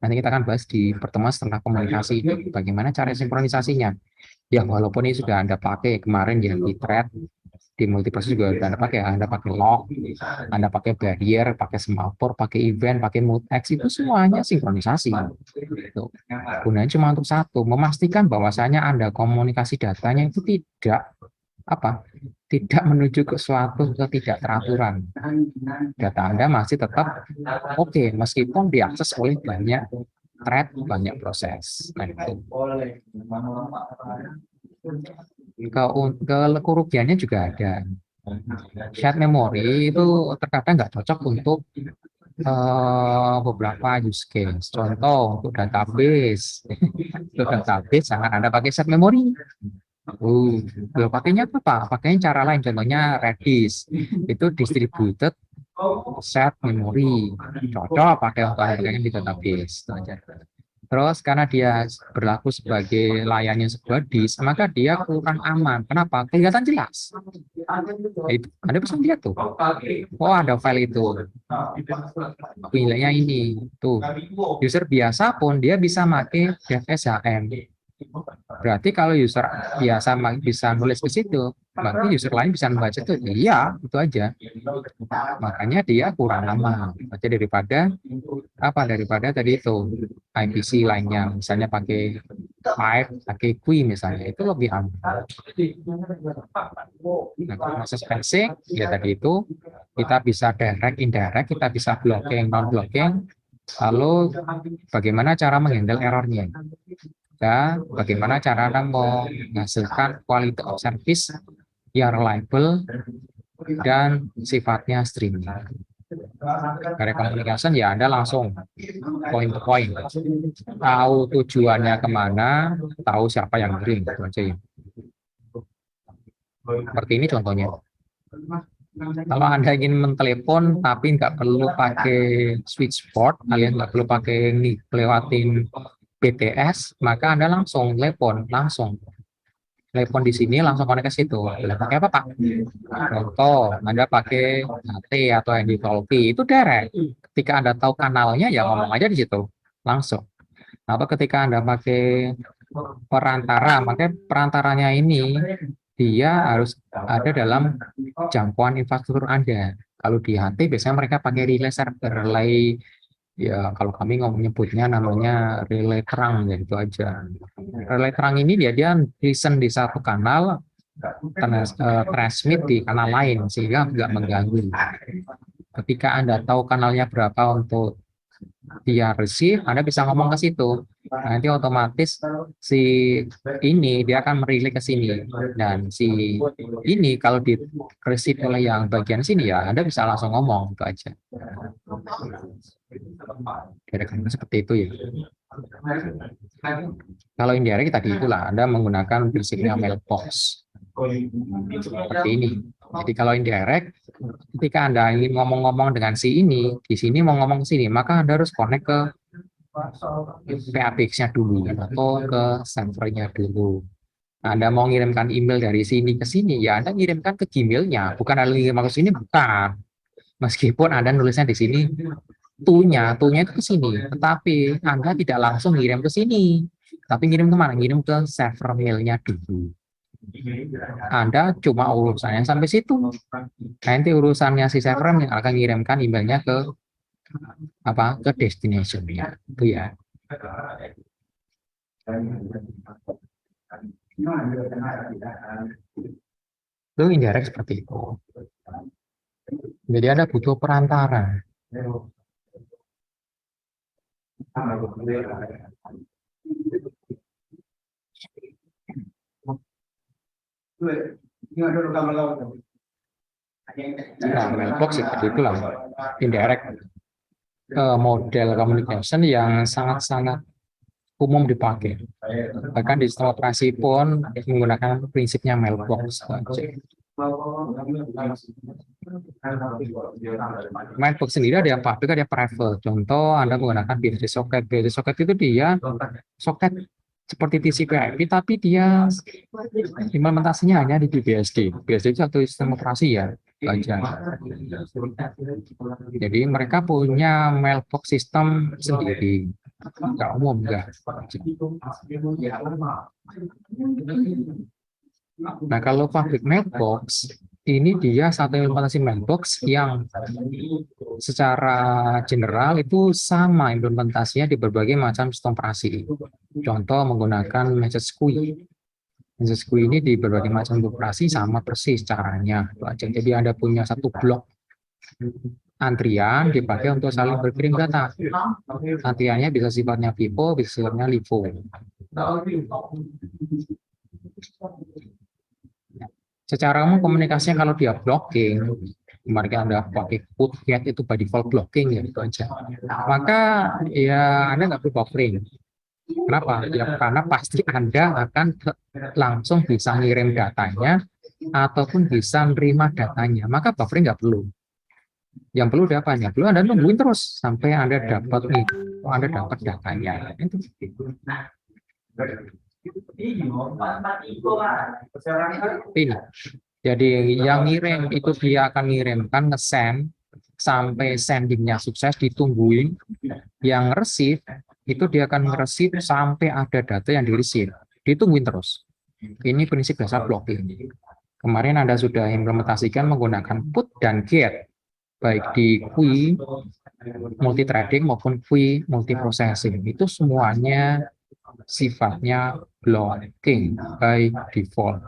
Nanti kita akan bahas di pertemuan setelah komunikasi itu bagaimana cara sinkronisasinya. Ya walaupun ini sudah Anda pakai kemarin ya di thread, di multiproses juga Anda pakai log, Anda pakai barrier, pakai semaphore, pakai event, pakai MUTX, itu semuanya sinkronisasi. Gitu. Gunanya cuma untuk satu, memastikan bahwasanya Anda komunikasi datanya itu tidak menuju ke suatu ketidakteraturan. Data Anda masih tetap oke, meskipun diakses oleh banyak thread, banyak proses. Nah, itu. Kerugiannya juga ada. Shared memory itu terkadang nggak cocok untuk beberapa use case. Contoh untuk database. Untuk database jangan Anda pakai shared memory. Pakainya apa? Pakainya cara lain. Contohnya Redis. Itu distributed shared memory. Cocok pakai untuk di database. Terus karena dia berlaku sebagai layarnya sebuah disk, maka dia kurang aman. Kenapa? Kelihatan jelas. Anda bisa lihat tuh. Oh ada file itu. Nilainya ini. Tuh. User biasa pun dia bisa pakai DevSHM. Berarti kalau user biasa bisa nulis ke situ, berarti user lain bisa membaca itu. Iya, itu aja. Makanya dia kurang aman. Daripada tadi itu IPC lainnya, misalnya pakai pipe, pakai queue misalnya, itu lebih aman. Nah, kalau proses basic, ya tadi itu kita bisa direct, indirect, kita bisa blocking, non blocking. Lalu bagaimana cara menghandle errornya? Dan bagaimana cara Anda menghasilkan quality of service yang reliable dan sifatnya streaming. Dari communication ya Anda langsung point to point, tahu tujuannya kemana, tahu siapa yang ngirim, itu aja ya. Seperti ini contohnya. Kalau Anda ingin mentelepon tapi nggak perlu pakai switchboard, alias nggak perlu pakai lewatin BTS, maka Anda langsung telepon, telepon di sini langsung konek ke situ. Pakai apa Pak? Contoh, Anda pakai HT atau handy talkie, itu direct. Ketika Anda tahu kanalnya, ya ngomong aja di situ, langsung. Atau ketika Anda pakai perantara, makanya perantaranya ini dia harus ada dalam jangkauan infrastruktur Anda. Kalau di HT biasanya mereka pakai relay server, relay ya kalau kami nyebutnya namanya relay terang ya itu aja. Relay terang ini dia listen di satu kanal, transmit di kanal lain sehingga nggak mengganggu. Ketika Anda tahu kanalnya berapa untuk dia receive, Anda bisa ngomong ke situ. Nanti otomatis si ini dia akan merilai ke sini. Dan si ini kalau di receive oleh yang bagian sini ya Anda bisa langsung ngomong itu aja. Kira-kira seperti itu ya. Kalau indirect tadi itulah Anda menggunakan prinsipnya mailbox. Seperti ini. Jadi kalau indirect, ketika Anda ingin ngomong-ngomong dengan si ini, di sini mau ngomong ke sini, maka Anda harus connect ke PABX-nya dulu atau ke servernya dulu. Anda mau ngirimkan email dari sini ke sini, ya Anda ngirimkan ke Gmail-nya, bukan Anda ngirim ke sini, bukan. Meskipun Anda nulisnya di sini, to-nya itu ke sini, tetapi Anda tidak langsung ngirim ke sini, tapi ngirim kemana? Ngirim ke server mail-nya dulu. Anda cuma urusannya sampai situ. Nanti urusannya si server yang akan mengirimkan emailnya ke destination-nya. Itu ya. Itu indirect seperti itu. Jadi ada butuh perantara. Nah, mailbox seperti itulah indirect model communication yang sangat-sangat umum dipakai. Bahkan di sistem operasi pun menggunakan prinsipnya mailbox. Mailbox sendiri ada yang public, ada yang private. Contoh Anda menggunakan BSD socket. BSD socket itu dia socket seperti TCP/IP, tapi dia implementasinya hanya di BSD. BSD itu satu sistem operasi ya, aja. Jadi mereka punya mailbox sistem sendiri, nggak umum nggak. Nah kalau public mailbox ini dia satu implementasi mailbox yang secara general itu sama implementasinya di berbagai macam sistem operasi. Contoh menggunakan message queue. Message queue ini di berbagai macam operasi sama persis caranya. Jadi Anda punya satu blok antrian dipakai untuk saling berkirim data. Antriannya bisa sifatnya FIFO, bisa sifatnya LIFO. Secara umum komunikasinya kalau dia blocking, kemarin Anda pakai put get itu by default blocking ya itu aja. Maka ya Anda nggak perlu buffering. Kenapa? Ya karena pasti Anda akan langsung bisa ngirim datanya ataupun bisa menerima datanya. Maka buffering nggak perlu. Yang perlu datanya, perlu Anda nungguin terus sampai Anda dapat datanya. Itu. Ini. Jadi yang ngirim itu dia akan ngirimkan nge-send sampai sendingnya sukses ditungguin. Yang receive itu dia akan nge-receive sampai ada data yang di-receive. Ditungguin terus. Ini prinsip dasar blocking. Kemarin Anda sudah implementasikan menggunakan put dan get baik di queue multi threading maupun queue multi processing. Itu semuanya sifatnya blocking by default.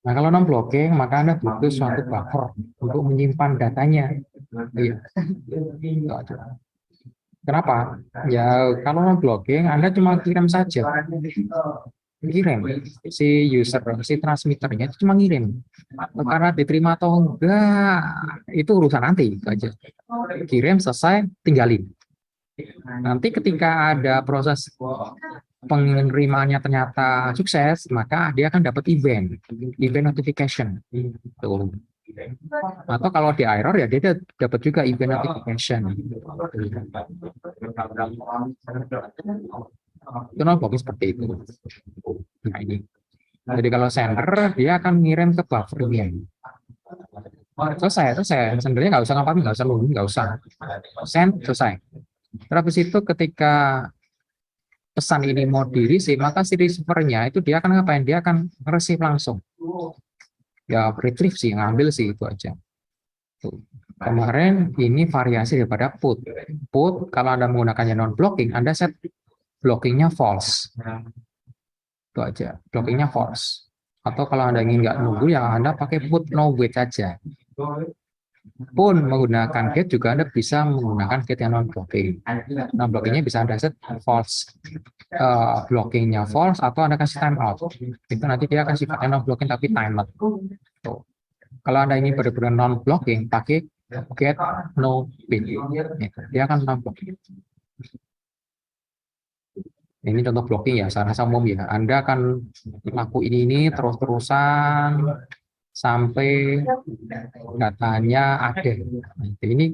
Nah, kalau non-blocking, maka Anda butuh suatu buffer untuk menyimpan datanya. Iya. Kenapa? Ya, kalau non-blocking, Anda cuma kirim saja. Kirim. Si user, si transmitternya itu cuma ngirim. Karena diterima atau enggak, itu urusan nanti. Itu aja. Kirim, selesai, tinggalin. Nanti ketika ada proses penerimaannya ternyata sukses, maka dia akan dapat event notification. Tuh. Atau kalau di error ya dia dapat juga event notification. Itu non-blocking seperti itu. Nah ini. Jadi kalau sender dia akan ngirim ke buffernya. Selesai. Sendernya nggak usah ngapain, nggak usah nunggu, nggak usah. Send, selesai. Terus itu ketika pesan ini mau di-receive, maka si receiver-nya itu dia akan ngapain? Dia akan receive langsung. Ya retrieve sih, ngambil sih, itu aja. Tuh. Kemarin ini variasi daripada put. Put, kalau Anda menggunakannya non-blocking, Anda set blockingnya false. Itu aja, blockingnya false. Atau kalau Anda ingin nggak nunggu, ya Anda pakai put no wait aja. Pun menggunakan get juga Anda bisa menggunakan get yang non-blocking. Non-blockingnya bisa Anda set false, blockingnya false, atau Anda kasih timeout. Itu nanti dia akan sifatnya non-blocking tapi timeout. Tuh. Kalau Anda ingin benar-benar non-blocking, pakai get no wait. Dia akan non-blocking. Ini contoh blocking ya, secara umum ya. Anda akan lakuin ini terus-terusan sampai datanya ada. Ini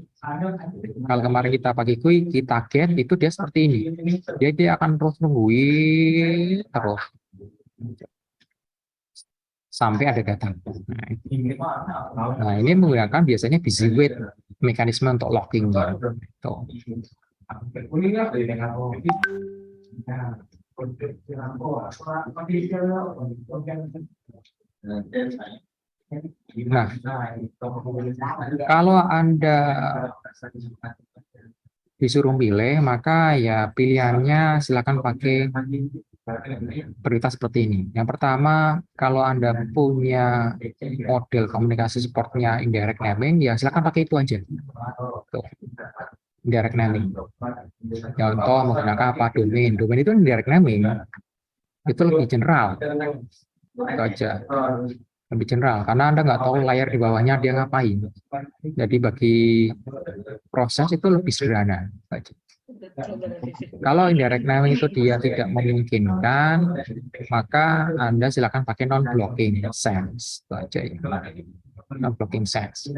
kalau kemarin kita pakai kui, kita get itu dia seperti ini. Dia akan terus nungguin terus sampai ada data. Nah, ini menggunakan biasanya busy wait mekanisme untuk lockingnya. Tuh. Nah, kalau Anda disuruh pilih, maka ya pilihannya silakan pakai prioritas seperti ini. Yang pertama, kalau Anda punya model komunikasi supportnya indirect naming, ya silakan pakai itu aja. Tuh. Indirect naming. Contoh menggunakan apa? Domain. Domain itu indirect naming. Itu lebih general. Itu aja. Lebih general. Karena Anda nggak tahu layar di bawahnya dia ngapain. Jadi bagi proses itu lebih sederhana. Kalau indirect naming itu dia tidak memungkinkan, maka Anda silakan pakai non-blocking sense. Itu aja ya. Non-blocking sense.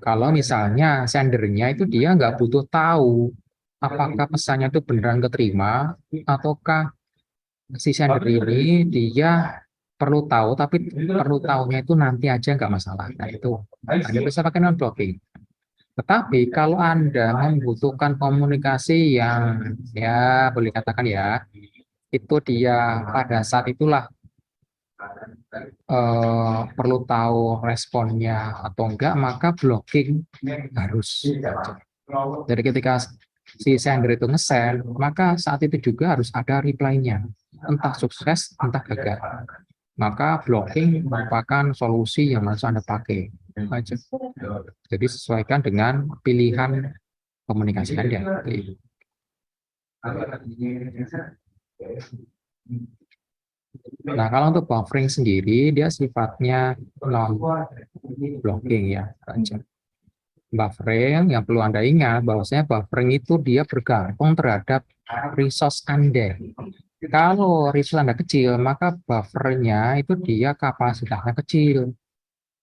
Kalau misalnya sendernya itu dia nggak butuh tahu apakah pesannya itu beneran keterima, ataukah si sender ini dia perlu tahu, tapi perlu tahunya itu nanti aja nggak masalah. Nah itu Anda bisa pakai non-blocking. Tetapi kalau Anda membutuhkan komunikasi yang ya boleh katakan ya, itu dia pada saat itulah perlu tahu responnya atau enggak, maka blocking harus. Jadi ketika si sender itu nge-send, maka saat itu juga harus ada reply-nya. Entah sukses, entah gagal. Maka blocking merupakan solusi yang harus Anda pakai. Jadi sesuaikan dengan pilihan komunikasi Anda. Nah, kalau untuk buffering sendiri, dia sifatnya non-blocking ya. Buffering yang perlu Anda ingat, bahwasanya buffering itu dia bergantung terhadap resource Anda. Kalau resource Anda kecil, maka buffernya itu dia kapasitasnya kecil.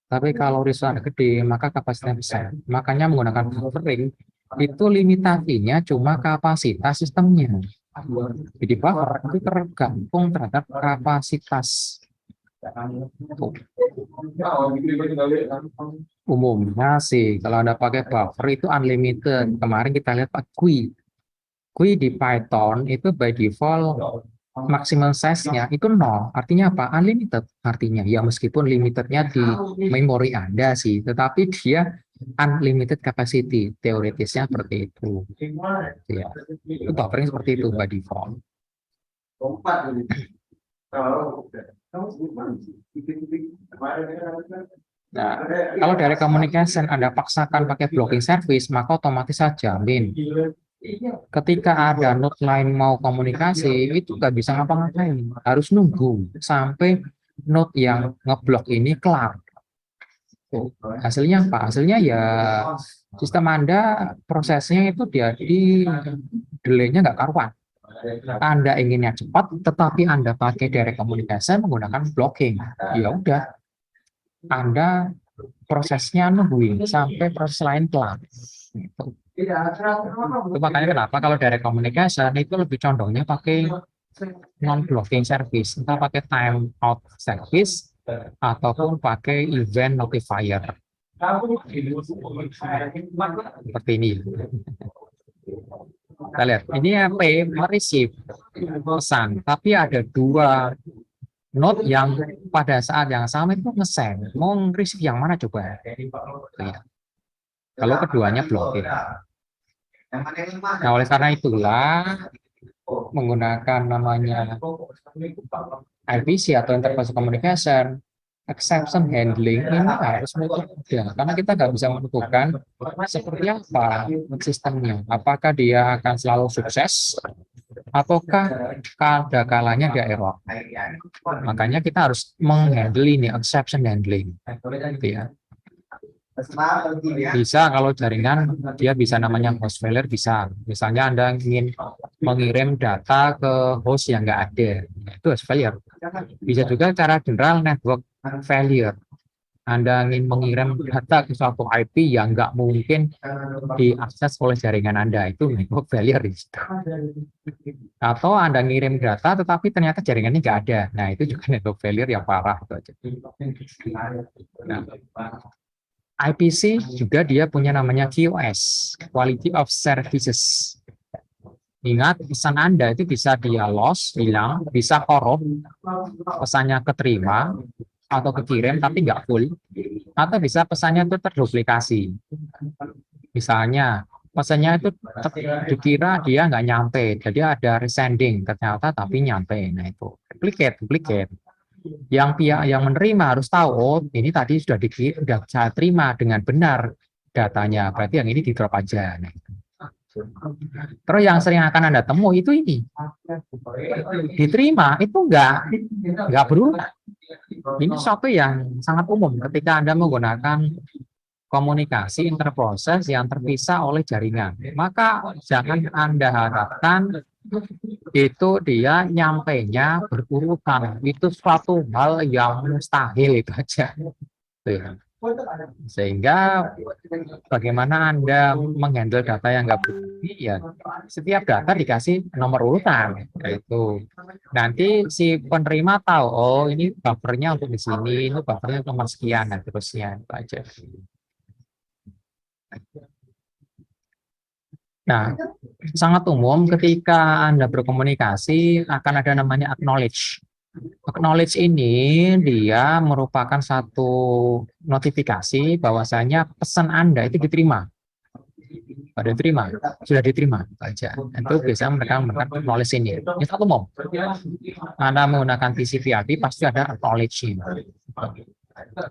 Tapi kalau resource Anda gede, maka kapasitasnya besar. Makanya menggunakan buffering, itu limitasinya cuma kapasitas sistemnya. Jadi buffer itu tergantung terhadap kapasitas. Umumnya sih kalau Anda pakai buffer itu unlimited. Kemarin kita lihat Pak GUI. GUI di Python itu by default maksimal size-nya itu 0. Artinya apa? Unlimited. Artinya ya meskipun limitednya di memori Anda sih, tetapi dia unlimited capacity. Teoritisnya seperti itu. Ya. Itu buffering seperti itu by default. Nah, kalau dari communication Anda paksakan pakai blocking service, maka otomatis saja jamin ketika ada node lain mau komunikasi, itu nggak bisa ngapa-ngapain. Harus nunggu sampai node yang ngeblok ini kelar. Hasilnya apa? Hasilnya ya sistem Anda prosesnya itu dia di delay-nya nggak karuan. Anda inginnya cepat, tetapi Anda pakai direct communication menggunakan blocking. Ya udah, Anda prosesnya nungguin sampai proses lain kelar. Itu makanya kenapa kalau direct communication itu lebih condongnya pakai non-blocking service, entah pakai timeout service ataupun pakai event notifier. Seperti ini. Kita lihat, ini P mereceive pesan, tapi ada dua node yang pada saat yang sama itu nge-send. Mau receive yang mana coba? Ya. Kalau keduanya blokir. Nah, oleh karena itulah menggunakan namanya IPC atau Interface Communication, exception handling ini harus mudah, karena kita nggak bisa menentukan seperti apa sistemnya. Apakah dia akan selalu sukses, ataukah ada kalanya dia error. Makanya kita harus menghandle ini exception handling. Gitu ya. Bisa kalau jaringan dia bisa namanya host failure bisa. Misalnya Anda ingin mengirim data ke host yang nggak ada, itu host failure. Bisa juga cara general network failure. Anda ingin mengirim data ke suatu IP yang nggak mungkin diakses oleh jaringan Anda, itu network failure di situ. Atau Anda ngirim data tetapi ternyata jaringannya nggak ada, nah itu juga network failure yang parah itu aja. Nah, IPC juga dia punya namanya QoS, Quality of Services. Ingat, pesan Anda itu bisa dia loss, hilang, bisa korup, pesannya keterima atau kekirim tapi nggak full, atau bisa pesannya itu terduplikasi. Misalnya, pesannya itu dikira dia nggak nyampe, jadi ada resending ternyata tapi nyampe. Nah itu duplicate. Yang pihak yang menerima harus tahu, oh ini tadi sudah saya terima dengan benar datanya, berarti yang ini di drop aja. Nah, terus yang sering akan Anda temui itu ini diterima itu nggak berulang. Ini sesuatu yang sangat umum ketika Anda menggunakan komunikasi interproses yang terpisah oleh jaringan. Maka jangan Anda harapkan itu dia nyampainya berurutan. Itu suatu hal yang mustahil itu aja. Sehingga bagaimana Anda menghandle data yang nggak berbunyi, ya setiap data dikasih nomor urutan. Yaitu nanti si penerima tahu, oh ini buffernya untuk di sini, ini buffernya nomor sekian, dan terusnya. Itu aja. Nah, sangat umum ketika Anda berkomunikasi akan ada namanya acknowledge. Acknowledge ini dia merupakan satu notifikasi bahwasanya pesan Anda itu diterima. Sudah diterima aja. Itu bisa mereka acknowledge ini. Ini satu umum. Anda menggunakan TCP/IP pasti ada acknowledge ini.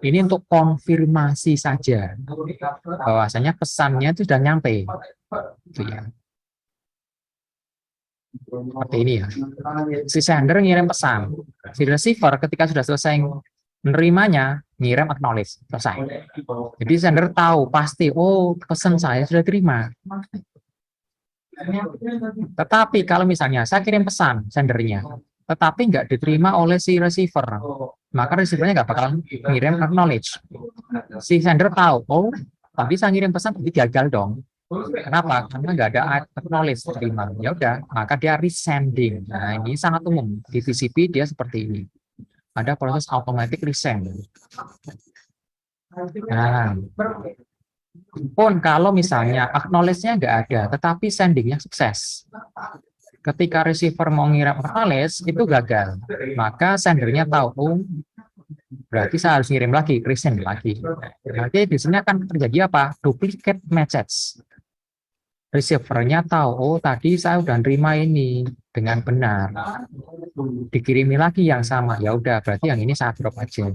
Ini untuk konfirmasi saja bahwasanya pesannya itu sudah nyampe. Itu ya. Seperti ini ya. Si sender ngirim pesan, si receiver ketika sudah selesai menerimanya ngirim acknowledge, selesai. Jadi sender tahu pasti, oh pesan saya sudah terima. Tetapi kalau misalnya saya kirim pesan sendernya, tetapi nggak diterima oleh si receiver, maka receivernya nggak bakal ngirim acknowledge. Si sender tahu, oh tapi saya ngirim pesan tapi gagal dong. Kenapa? Karena nggak ada acknowledge terima. Ya udah, maka dia resending. Nah, ini sangat umum. Di TCP dia seperti ini. Ada proses automatic resend. Nah, pun kalau misalnya acknowledge-nya nggak ada, tetapi sendingnya sukses. Ketika receiver mau ngirim acknowledge, itu gagal. Maka sendernya tahu, oh, berarti saya harus ngirim lagi, resend lagi. Berarti di sini akan terjadi apa? Duplicate message. Receiver-nya tahu, oh tadi saya udah nerima ini dengan benar. Dikirimi lagi yang sama, ya udah berarti yang ini saya drop aja.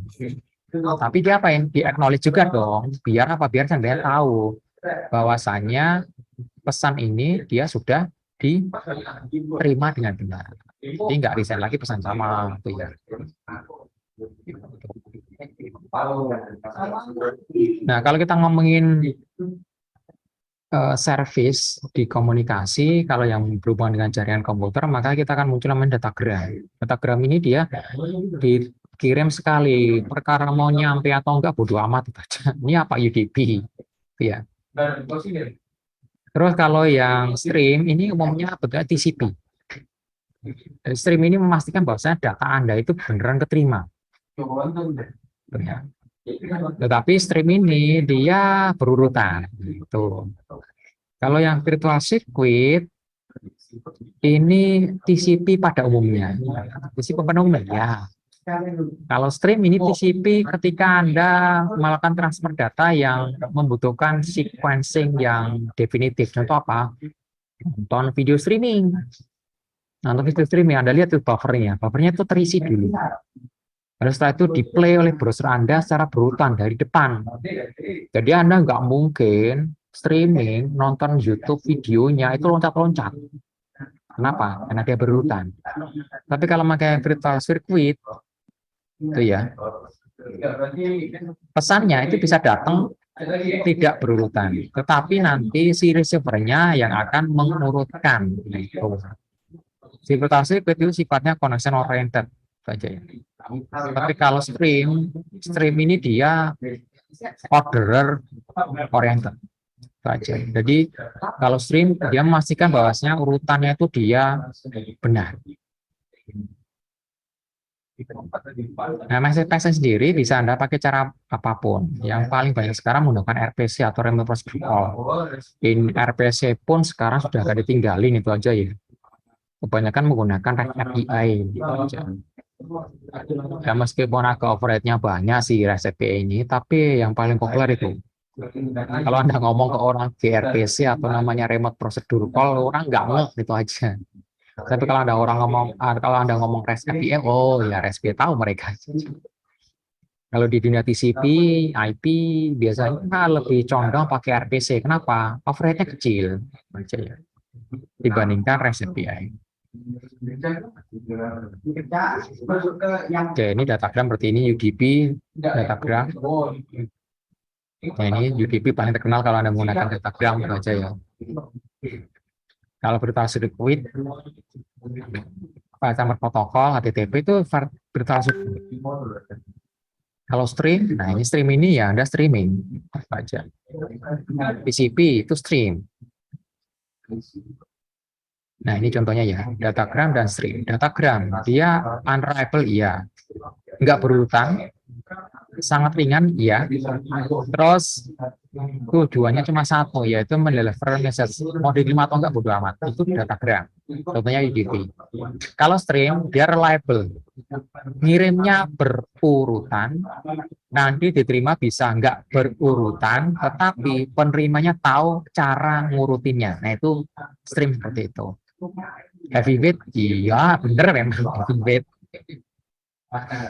Tapi dia apa yang di acknowledge juga dong, biar apa? Biar sendiri tahu bahwasannya pesan ini dia sudah diterima dengan benar. Jadi nggak resign lagi pesan sama itu ya. Nah, kalau kita ngomongin service di komunikasi, kalau yang berhubungan dengan jaringan komputer, maka kita akan muncul namanya datagram. Datagram ini dia dikirim sekali, perkara mau nyampe atau enggak bodo amat. Ini apa UDP, ya. Terus kalau yang stream ini umumnya bentuknya TCP. Stream ini memastikan bahwasanya data Anda itu beneran keterima. Tetapi stream ini dia berurutan. Gitu. Kalau yang virtual circuit ini TCP pada umumnya. TCP pada umumnya ya. Kalau stream ini TCP ketika Anda melakukan transfer data yang membutuhkan sequencing yang definitif. Contoh apa? Nonton video streaming. Nonton video streaming, Anda lihat tuh buffernya. Buffernya itu terisi dulu. Lalu setelah itu di-play oleh browser Anda secara berurutan dari depan. Jadi Anda nggak mungkin streaming, nonton YouTube videonya itu loncat-loncat. Kenapa? Karena dia berurutan. Tapi kalau pakai virtual circuit, itu ya, pesannya itu bisa datang tidak berurutan. Tetapi nanti si receiver-nya yang akan mengurutkan. Gitu. Si virtual circuit itu sifatnya connection oriented saja ya. Tapi kalau stream ini dia orderer oriented saja. Jadi kalau stream dia memastikan bahwasanya urutannya itu dia benar. Nah, MSPS sendiri bisa Anda pakai cara apapun. Yang paling banyak sekarang menggunakan RPC atau Remote Processing Control. In RPC pun sekarang sudah nggak ditinggalin itu aja ya. Kebanyakan menggunakan REST API gitu aja. Ya, meskipun agak overhead-nya banyak sih REST API ini, tapi yang paling populer itu. Kalau Anda ngomong ke orang gRPC atau namanya remote procedure call, orang nggak ngeh itu aja. Tapi kalau ada orang kalau Anda ngomong REST API, oh ya REST API tahu mereka. Kalau di dunia TCP, IP biasanya lebih condong pakai RPC. Kenapa? Overhead-nya kecil aja ya, dibandingkan REST API. Oke, ini datagram seperti ini UDP datagram. Nah, ini UDP paling terkenal kalau Anda menggunakan datagram itu aja ya. Kalau virtual circuit, sama protokol HTTP itu virtual circuit. Kalau stream, nah ini stream ini ya Anda streaming apa aja. TCP itu stream. Nah, ini contohnya ya, datagram dan stream. Datagram, dia unreliable, iya. Nggak berurutan, sangat ringan, iya. Terus, tujuannya cuma satu, yaitu mendeliver message. Mau diterima atau nggak, bodo amat. Itu datagram. Contohnya UDP. Kalau stream, dia reliable. Ngirimnya berurutan, nanti diterima bisa nggak berurutan, tetapi penerimanya tahu cara ngurutinnya. Nah, itu stream seperti itu. Heavyweight, iya bener memang heavyweight.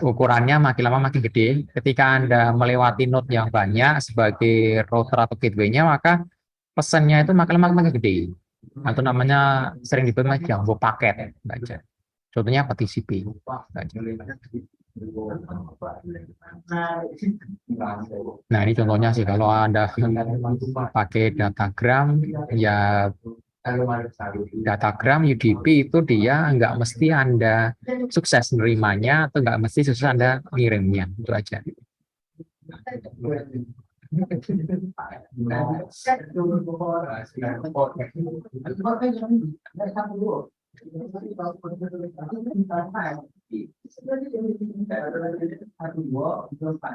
Ukurannya makin lama makin gede. Ketika Anda melewati node yang banyak sebagai router atau gateway-nya, maka pesannya itu makin lama makin gede. Atau namanya sering disebut jumbo paket. Baca. Contohnya apa? TCP. Nah, ini contohnya sih kalau Anda pakai datagram, ya datagram UDP itu dia nggak mesti Anda sukses menerimanya atau nggak mesti sukses Anda ngirimnya, itu aja.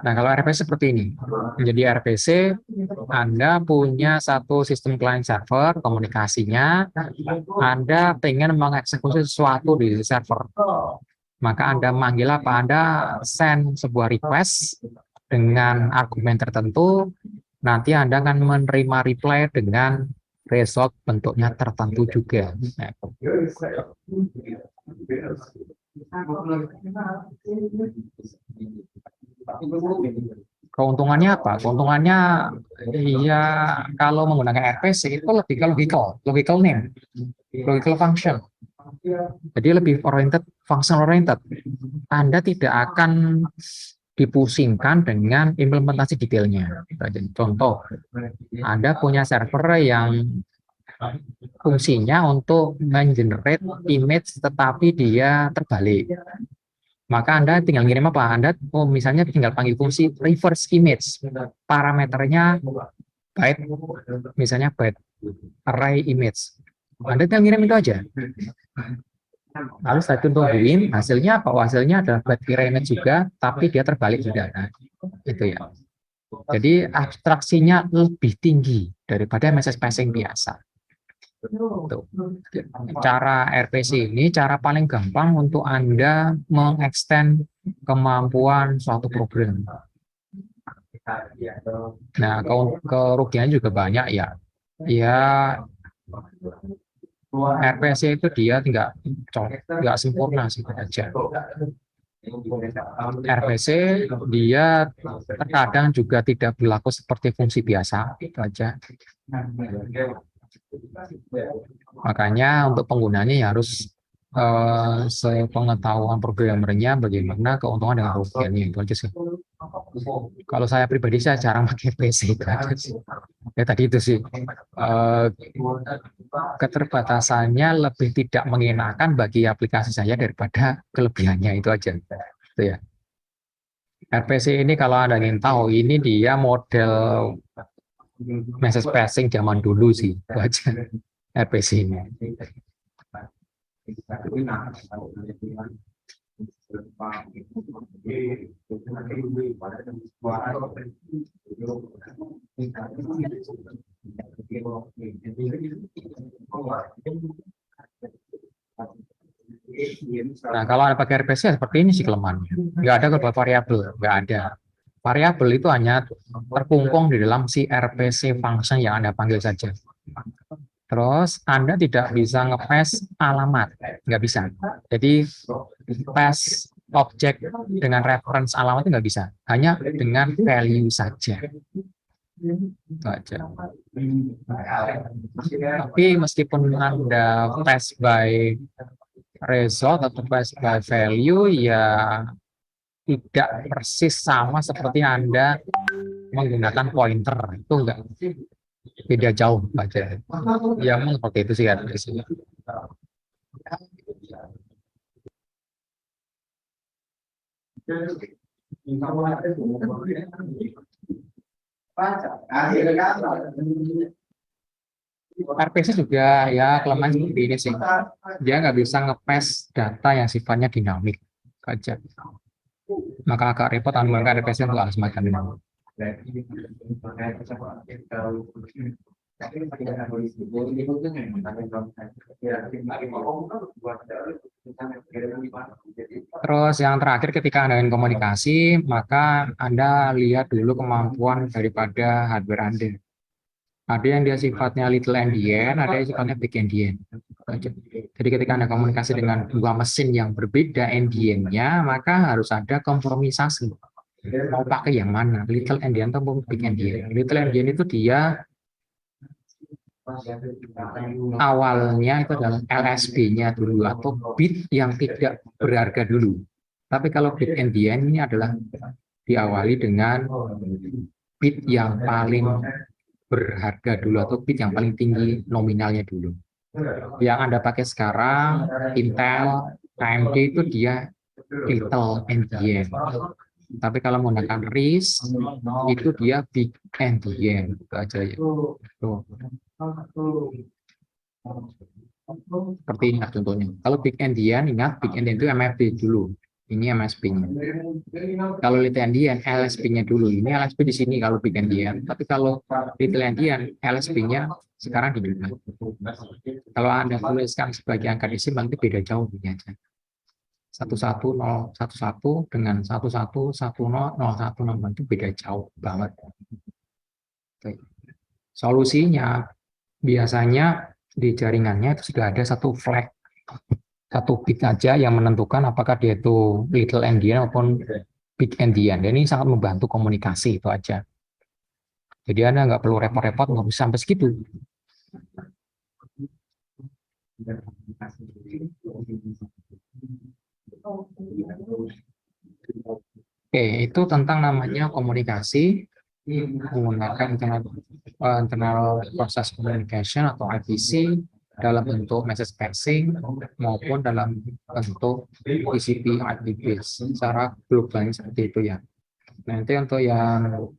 Nah, kalau RPC seperti ini. Jadi RPC, Anda punya satu sistem client server, komunikasinya, Anda pengen mengeksekusi sesuatu di server. Maka Anda manggil apa? Anda send sebuah request dengan argumen tertentu, nanti Anda akan menerima reply dengan result bentuknya tertentu juga. Nah, keuntungannya apa? Keuntungannya ya kalau menggunakan RPC itu lebih ke logical name, logical function. Jadi lebih oriented, function oriented. Anda tidak akan dipusingkan dengan implementasi detailnya. Contoh, Anda punya server yang fungsinya untuk mengenerate image tetapi dia terbalik. Maka Anda tinggal ngirim apa? Anda misalnya tinggal panggil fungsi reverse image. Parameternya byte, misalnya byte array image. Anda tinggal ngirim itu aja. Lalu setelah itu tungguin hasilnya apa? Hasilnya adalah byte array image juga, tapi dia terbalik juga. Nah, itu ya. Jadi abstraksinya lebih tinggi daripada message passing biasa. Tuh. Cara RPC ini cara paling gampang untuk Anda mengextend kemampuan suatu program. Nah, kerugiannya juga banyak ya. Ya, RPC itu dia nggak sempurna sih aja. RPC dia terkadang juga tidak berlaku seperti fungsi biasa, itu aja. Makanya untuk penggunanya ya harus sepengetahuan programmernya bagaimana keuntungan dan kerugiannya, itu aja sih. Kalau saya pribadi saya jarang pakai PC itu aja sih. Ya tadi itu sih keterbatasannya lebih tidak mengenakan bagi aplikasi saya daripada kelebihannya, itu aja. Itu ya. RPC ini kalau Anda ingin tahu ini dia model message passing zaman dulu sih, itu aja RPC ini. Nah, kalau ada pakai RPC seperti ini sih kelemahannya. Nggak ada global variabel, nggak ada. Variabel itu hanya terkungkung di dalam si RPC function yang Anda panggil saja. Terus Anda tidak bisa nge-pass alamat, nggak bisa. Jadi pass objek dengan reference alamat itu nggak bisa, hanya dengan value saja. Itu aja. Tapi meskipun Anda pass by result atau pass by value, ya tidak persis sama seperti Anda menggunakan pointer, itu enggak, beda jauh aja. Ya memang seperti itu sih RPC. RPC juga ya kelemahan seperti ini sih. Dia nggak bisa nge-pass data yang sifatnya dinamik aja. Maka agak repot menggunakan RPC untuk hal semacam ini. Terus yang terakhir ketika Anda ingin komunikasi, maka Anda lihat dulu kemampuan daripada hardware Anda. Ada yang dia sifatnya little endian, ada yang sifatnya big endian. Jadi ketika Anda komunikasi dengan dua mesin yang berbeda endiannya, maka harus ada kompromisasi. Mau pakai yang mana? Little endian atau big endian? Little endian itu dia awalnya itu adalah LSB-nya dulu atau bit yang tidak berharga dulu. Tapi kalau big endian ini adalah diawali dengan bit yang paling berharga dulu atau bit yang paling tinggi nominalnya dulu. Yang Anda pakai sekarang Intel, AMD itu dia little endian. Tapi kalau menggunakan RIS itu dia big endian, itu aja ya. Tuh. Seperti ini contohnya. Kalau big endian, ingat big endian itu MFB dulu. Ini MSP-nya. Kalau little endian, LSP-nya dulu. Ini LSP di sini kalau big endian. Tapi kalau little endian, LSP-nya sekarang di depan. Kalau Anda tuliskan sebagai angka desimal itu beda jauh ini aja. 11011 dengan 111001 itu beda jauh banget. Oke. Solusinya biasanya di jaringannya itu sudah ada satu flag, satu bit aja yang menentukan apakah dia itu little endian maupun big endian. Dan ini sangat membantu komunikasi itu aja. Jadi Anda nggak perlu repot-repot, nggak bisa sampai segitu. Oke, itu tentang namanya komunikasi menggunakan internal process communication atau IPC dalam bentuk message passing maupun dalam bentuk TCP IP base. Secara globalnya seperti itu ya. Nanti untuk yang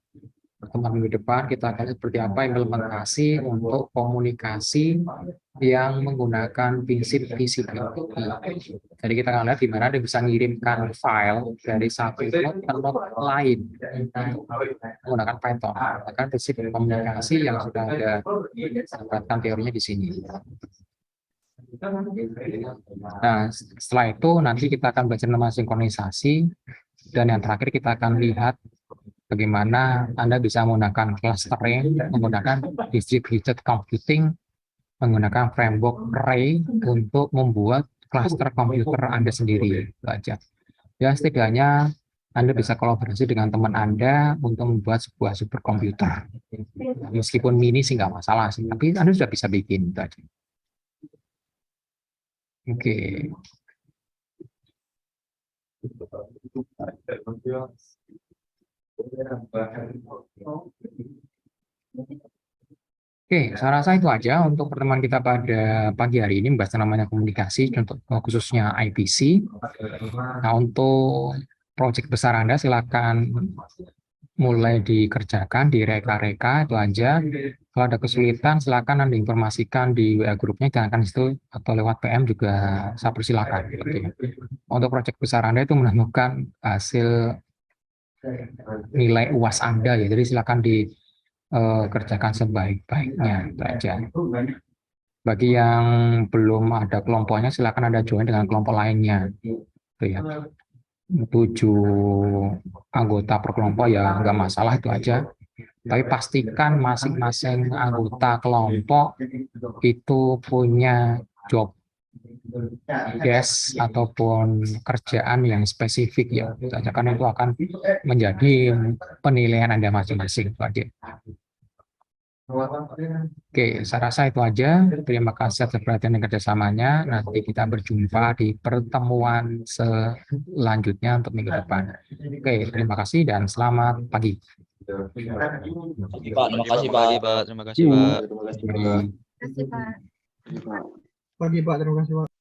pertemuan minggu depan kita akan seperti apa implementasi untuk komunikasi yang menggunakan prinsip TCP. Jadi kita akan lihat di mana Anda bisa mengirimkan file dari satu node ke node lain menggunakan Python. Menggunakan prinsip komunikasi yang sudah ada dapatkan teorinya di sini. Nah, setelah itu nanti kita akan belajar nama sinkronisasi dan yang terakhir kita akan lihat bagaimana Anda bisa menggunakan clustering, menggunakan distributed computing, menggunakan framework Ray untuk membuat cluster komputer Anda sendiri. Itu aja. Ya, setidaknya Anda bisa kolaborasi dengan teman Anda untuk membuat sebuah superkomputer. Meskipun mini sih nggak masalah sih, tapi Anda sudah bisa bikin. Itu aja. Oke. Oke, saya rasa itu aja untuk pertemuan kita pada pagi hari ini membahas namanya komunikasi, untuk khususnya IPC. Nah, untuk proyek besar Anda silakan mulai dikerjakan, direka-reka itu aja. Kalau ada kesulitan silakan Anda informasikan di WA grupnya, jangan itu atau lewat PM juga saya persilakan. Gitu ya. Untuk proyek besar Anda itu menemukan hasil nilai UAS Anda ya, jadi silakan kerjakan sebaik-baiknya itu aja. Bagi yang belum ada kelompoknya, silakan Anda join dengan kelompok lainnya. Itu ya. 7 anggota per kelompok ya nggak masalah, itu aja. Tapi pastikan masing-masing anggota kelompok itu punya job desk ataupun kerjaan yang spesifik ya. Itu aja, karena itu akan menjadi penilaian Anda masing-masing. Itu aja. Oke, saya rasa itu aja. Terima kasih atas perhatian dan kerjasamanya. Nanti kita berjumpa di pertemuan selanjutnya untuk minggu depan. Oke, terima kasih dan selamat pagi. Pak, terima kasih Pak. Terima kasih Pak. Terima kasih. Terima kasih, Pak. Pagi Pak, terima kasih Pak.